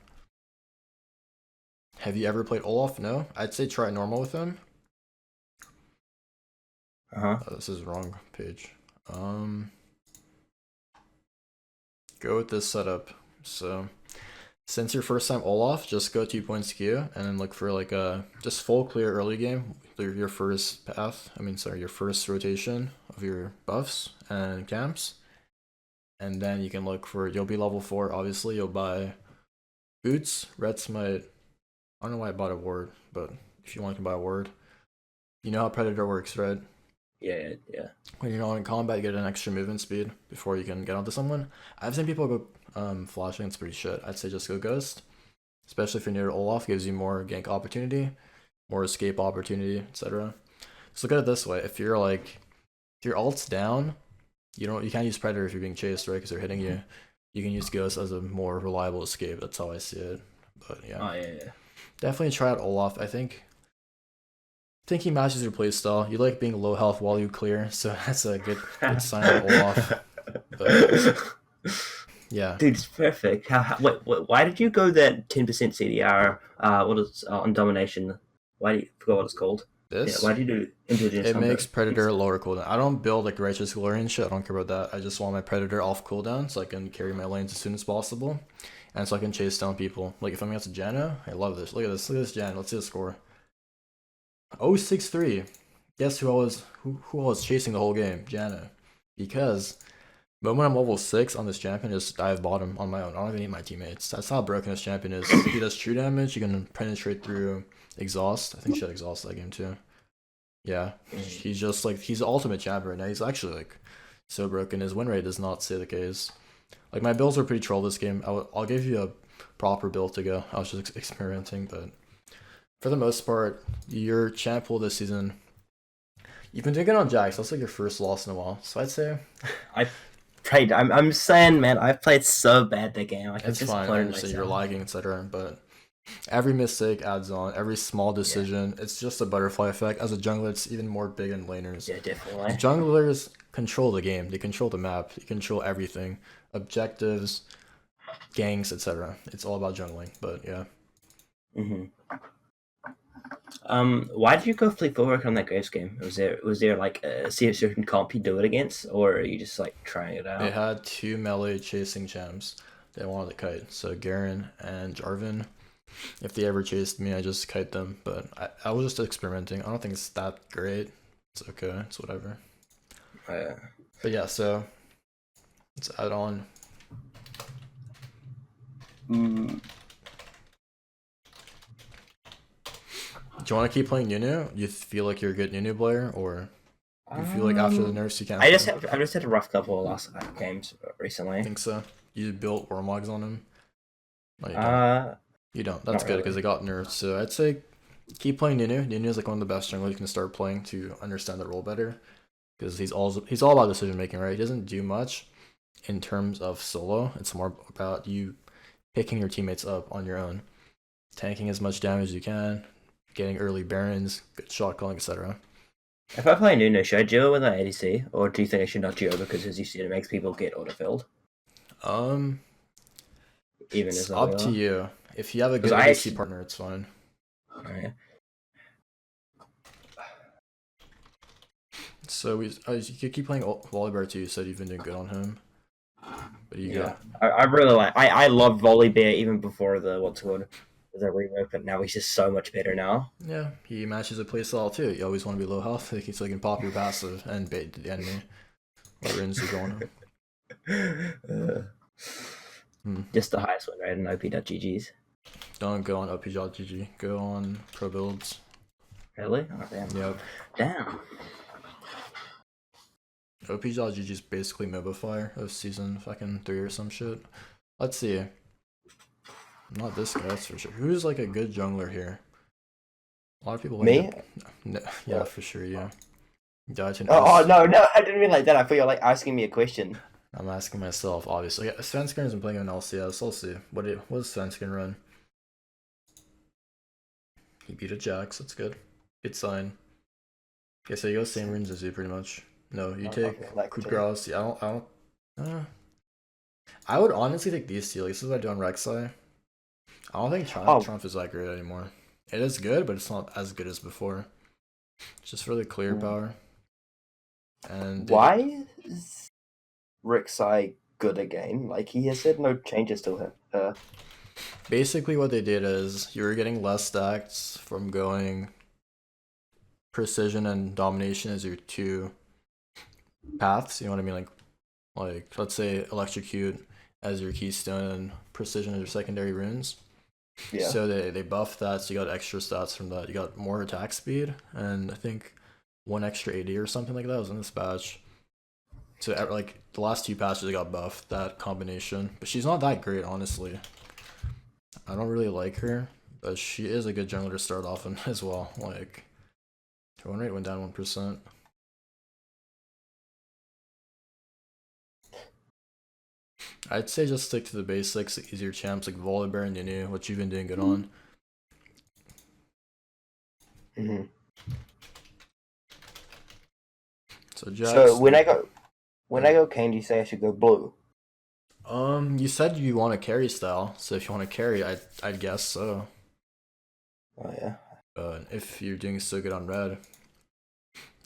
Have you ever played Olaf? No. I'd say try normal with him. This is wrong page. Go with this setup. So, since your first time Olaf, just go 2 points Q and then look for like a just full clear early game. Your first path. Your first rotation of your buffs and camps. And then you can look for, you'll be level 4, obviously, you'll buy boots, red smite. I don't know why I bought a ward, but if you want to buy a ward. You know how Predator works, right? Yeah. When you're not in combat, you get an extra movement speed before you can get onto someone. I've seen people go flashing, it's pretty shit. I'd say just go Ghost. Especially if you're near Olaf, gives you more gank opportunity, more escape opportunity, etc. So look at it this way, if your ult's down, you can't use Predator if you're being chased, right? Because they're hitting you. You can use Ghost as a more reliable escape. That's how I see it. But yeah. Oh yeah. Definitely try out Olaf. I think he matches your playstyle. You like being low health while you clear, so that's a good sign of Olaf. But, yeah. Dude, it's perfect. Why did you go that 10% CDR? What is on domination? Why do you forgot what it's called? This? Yeah, why do you do intelligence? It makes Predator lower cooldown. I don't build like Righteous Glory and shit. I don't care about that. I just want my Predator off cooldown so I can carry my lanes as soon as possible, and so I can chase down people. Like if I'm against a Janna, I love this. Look at this. Look at this Janna. Let's see the score. 063. Guess who I was chasing the whole game? Janna. Because the moment I'm level 6 on this champion, just dive bottom on my own. I don't even need my teammates. That's how broken this champion is. He does true damage. You can penetrate through exhaust. I think she had exhaust that game too. Yeah, he's just like, he's the ultimate champion right now. He's actually like so broken. His win rate does not say the case. Like my builds were pretty troll this game. I'll give you a proper build to go. I was just experimenting, but for the most part, your champ pool this season, you've been doing it on JAX. That's like your first loss in a while. So I'd say I'm saying, man, I played so bad that game. It's fine. I understand you're lagging, etc. But every mistake adds on. Every small decision, it's just a butterfly effect. As a jungler, it's even more big in laners. Yeah, definitely. Junglers control the game. They control the map. They control everything. Objectives, gangs, etc. It's all about jungling. But yeah. Why did you go fleet forward on that Graves game? Was there like a certain comp you do it against, or are you just like trying it out? They had 2 melee chasing champs. They wanted the kite, so Garen and Jarvan. If they ever chased me, I just kite them. But I was just experimenting. I don't think it's that great. It's okay. It's whatever. But yeah, so let's add on. Mm. Do you want to keep playing Nunu? You feel like you're a good Nunu player, or do you feel like after the nerfs you can't? I just had a rough couple of last games recently. I think so. You built Wormlogs on him. No, you don't. You don't. That's good because really. they got nerfed. So I'd say keep playing Nunu. Nunu is like one of the best junglers you can start playing to understand the role better. Because he's all about decision making, right? He doesn't do much in terms of solo. It's more about you picking your teammates up on your own, tanking as much damage as you can, getting early barons, good shot calling, etc. If I play Nuno, should I duo with an ADC, or do you think I should not duo because, as you said, it makes people get autofilled? Even It's as up to you. If you have a good ADC partner, it's fine. Okay. So you keep playing Volibear too. You said you've been doing good on him. But you got. I really like. I love Volibear even before the the rework, but now he's just so much better now. Yeah, he matches a playstyle too. You always want to be low health, so you can pop your passive and bait the enemy. What runes you going on? Just the highest win rate in OP.GG's. Don't go on OP.GG. Go on pro builds. Really? Oh, damn. Yep. Damn. OP.GG is basically Mobify of season fucking 3 or some shit. Let's see. Not this guy, that's for sure. Who's like a good jungler here? A lot of people. Me? No, yeah, for sure. Yeah. Oh no, I didn't mean like that. I thought you were like asking me a question. I'm asking myself, obviously. Yeah, Svenskin's been playing on LCS. I'll see. What does Svenskin run? He beat a JAX. That's good. Good sign. Okay, so you go same runes as you pretty much. No, you take Kutgras. Yeah, I don't. I would honestly take these two. This is what I do on Rek'Sai. I don't think Trump is that great anymore. It is good, but it's not as good as before. It's just for the clear power. And why is Rek'Sai good again? Like, he has said no changes to him. Basically, what they did is you were getting less stacks from going precision and domination as your two paths. You know what I mean? Like let's say electrocute as your keystone and precision as your secondary runes. Yeah. So they buffed that, so you got extra stats from that. You got more attack speed, and I think one extra 80 or something like that was in this patch. So like the last two patches, they got buffed that combination. But she's not that great, honestly. I don't really like her, but she is a good jungler to start off in as well. Like her win rate went down 1%. I'd say just stick to the basics, easier champs like Volibear and Nunu, which you've been doing good on. So JAX. So when I go Kane, do you say I should go blue? You said you want a carry style, so if you want to carry, I'd guess so. Oh yeah. But if you're doing so good on red,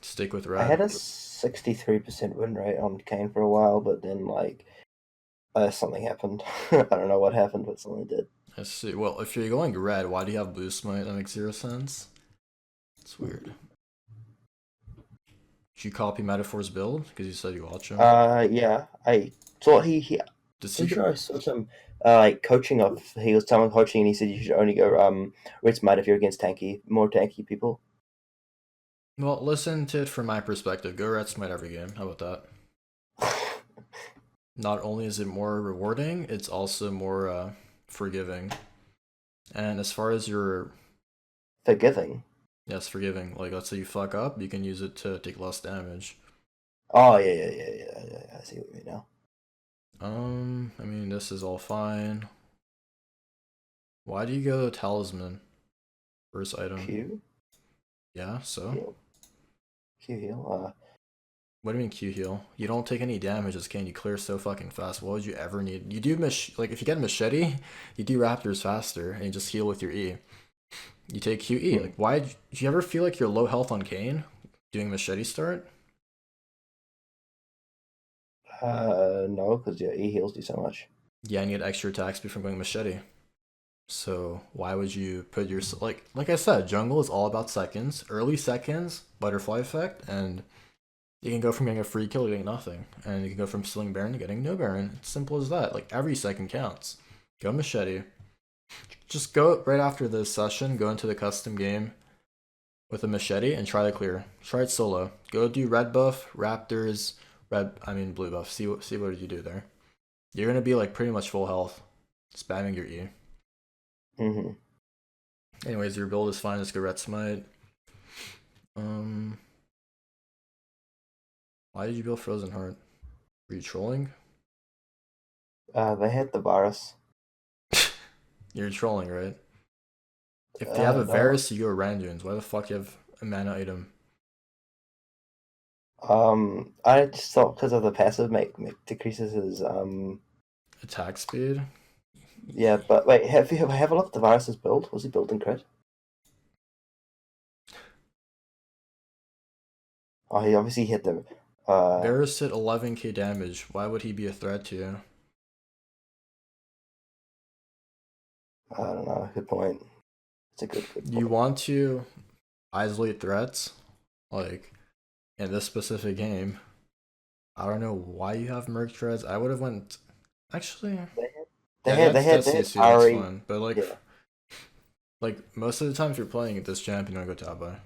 stick with red. I had a 63% win rate on Kane for a while, but then like something happened. I don't know what happened, but something did. I see. Well, if you're going red, why do you have blue smite? That makes 0 sense. It's weird. Did you copy Metaphor's build? Because you said you watch him. Yeah. I thought he I saw some like coaching of he was telling coaching and he said you should only go red smite if you're against more tanky people. Well, listen to it from my perspective. Go red smite every game. How about that? Not only is it more rewarding, it's also more forgiving. And as far as your forgiving. Yes, forgiving. Like, let's say you fuck up, you can use it to take less damage. Oh, yeah. I see what you mean now. I mean, this is all fine. Why do you go Talisman? First item. Q? Yeah, so? Q heal? What do you mean Q heal? You don't take any damage as Kane, you clear so fucking fast. What would you ever need? You do, like, if you get a machete, you do Raptors faster, and you just heal with your E. You take QE. Like, why? Do you ever feel like you're low health on Kane doing machete start? No, because your E heals do so much. Yeah, and you get extra attack speed from going machete. So why would you put your like I said, jungle is all about seconds, early seconds, butterfly effect, and you can go from getting a free kill to getting nothing, and you can go from stealing Baron to getting no Baron. It's simple as that. Like every second counts. Go machete. Just go right after this session. Go into the custom game with a machete and try to clear. Try it solo. Go do red buff, Raptors, blue buff. See what you do there. You're gonna be like pretty much full health, spamming your E. Mm-hmm. Anyways, your build is fine. Just go red smite. Why did you build Frozen Heart? Were you trolling? They had the virus. You're trolling, right? If they have a No. Varus, you go Randuins. Why the fuck you have a mana item? I just thought because of the passive decreases his Attack speed? Yeah, but wait, have a look at the virus's build? Was he building crit? Oh, he obviously hit the Varus hit 11k damage. Why would he be a threat to you? I don't know, good point. It's a good point. You want to isolate threats? Like, in this specific game. I don't know why you have Merc Treads. I would have went... Actually... They had CC, Ari. That's fine. But like, Yeah. like most of the time if you're playing this champ, you don't go top by.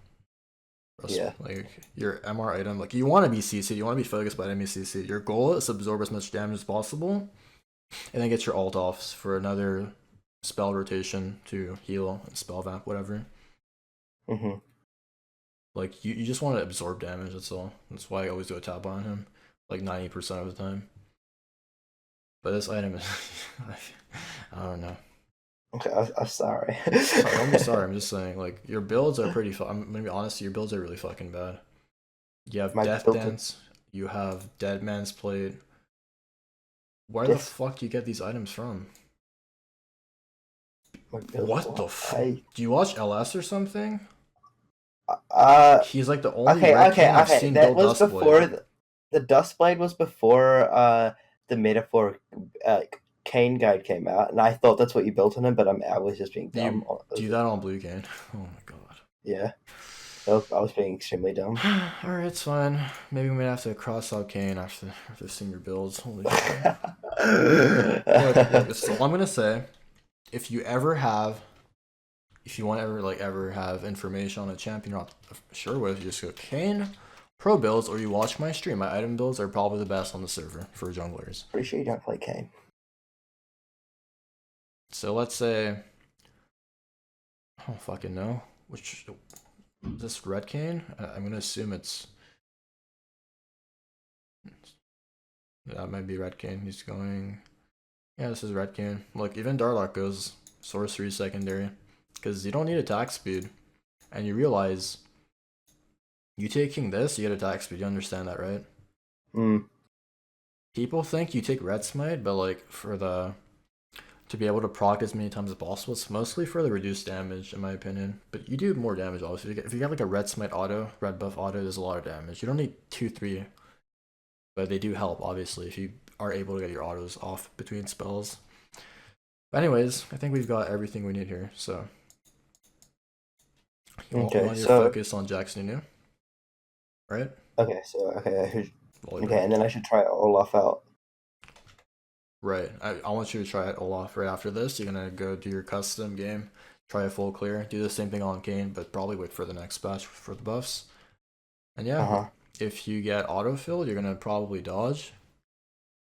Yeah. Like your MR item, like you want to be CC, you want to be focused by enemy CC. Your goal is to absorb as much damage as possible, and then get your ult offs for another spell rotation to heal and spell vamp, whatever. Mm-hmm. Like you just want to absorb damage. That's all. That's why I always go top on him, like 90% of the time. But this item is, I don't know. Okay, I'm sorry. Don't be sorry. I'm just saying, like your builds are pretty. I'm gonna be honest. Your builds are really fucking bad. You have Death Dance. You have Dead Man's Plate. Where the fuck do you get these items from? What the fuck? Do you watch LS or something? He's like the only red king I've seen that build was Dustblade. before the Dustblade was before the metaphor Kane guide came out, and I thought that's what you built on him, but I was just being dumb. Do that on Blue Kane? Oh my god. Yeah, I was being extremely dumb. Alright, it's fine. Maybe we might have to cross out Kane after seeing your builds. Holy shit. Look, so I'm gonna say, if you want to ever have information on a champion you're not sure with, you just go Kane Pro builds, or you watch my stream. My item builds are probably the best on the server for junglers. Pretty sure you don't play Kane. So let's say, I don't fucking know. Which is this Red Kane? I'm gonna assume that might be Red Kane. He's going. Yeah, this is Red Kane. Look, even Darlock goes sorcery secondary because you don't need attack speed, and you realize you taking this, you get attack speed. You understand that, right? People think you take Red Smite, but like to be able to proc as many times as possible, it's mostly for the reduced damage, in my opinion. But you do more damage, obviously. If you get like a Red Smite auto, Red Buff auto, there's a lot of damage. You don't need 2-3, but they do help, obviously, if you are able to get your autos off between spells. But anyways, I think we've got everything we need here, so... You want to focus on JAX Nunu, right? Okay, and then I should try Olaf out. Right. I want you to try it Olaf right after this. You're gonna go do your custom game, try a full clear, do the same thing on Kane, but probably wait for the next patch for the buffs. And yeah, if you get autofill, you're gonna probably dodge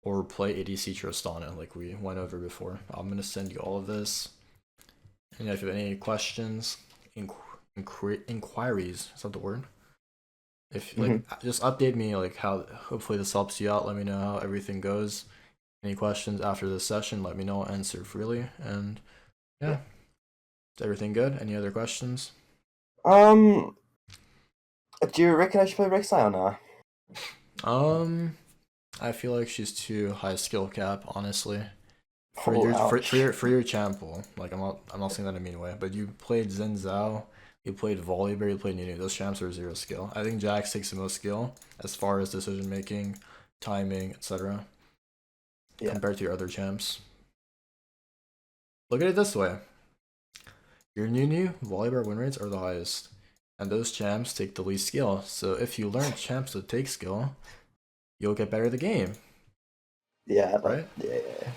or play ADC Tristana like we went over before. I'm gonna send you all of this. And yeah, if you have any questions, inquiries, is that the word? If just update me like how hopefully this helps you out. Let me know how everything goes. Any questions after this session, let me know. I'll answer freely. And yeah. Is everything good? Any other questions? Do you reckon I should play Rek'Sai or not? I feel like she's too high skill cap, honestly. For your champ pool. Like I'm not saying that in a mean way, but you played Xin Zhao, you played Volibear, you played Nunu. Those champs are 0 skill. I think JAX takes the most skill as far as decision making, timing, etc. Compared to your other champs. Look at it this way. Your new volleyball win rates are the highest, and those champs take the least skill. So if you learn champs to take skill, you'll get better at the game. Yeah, right? Yeah.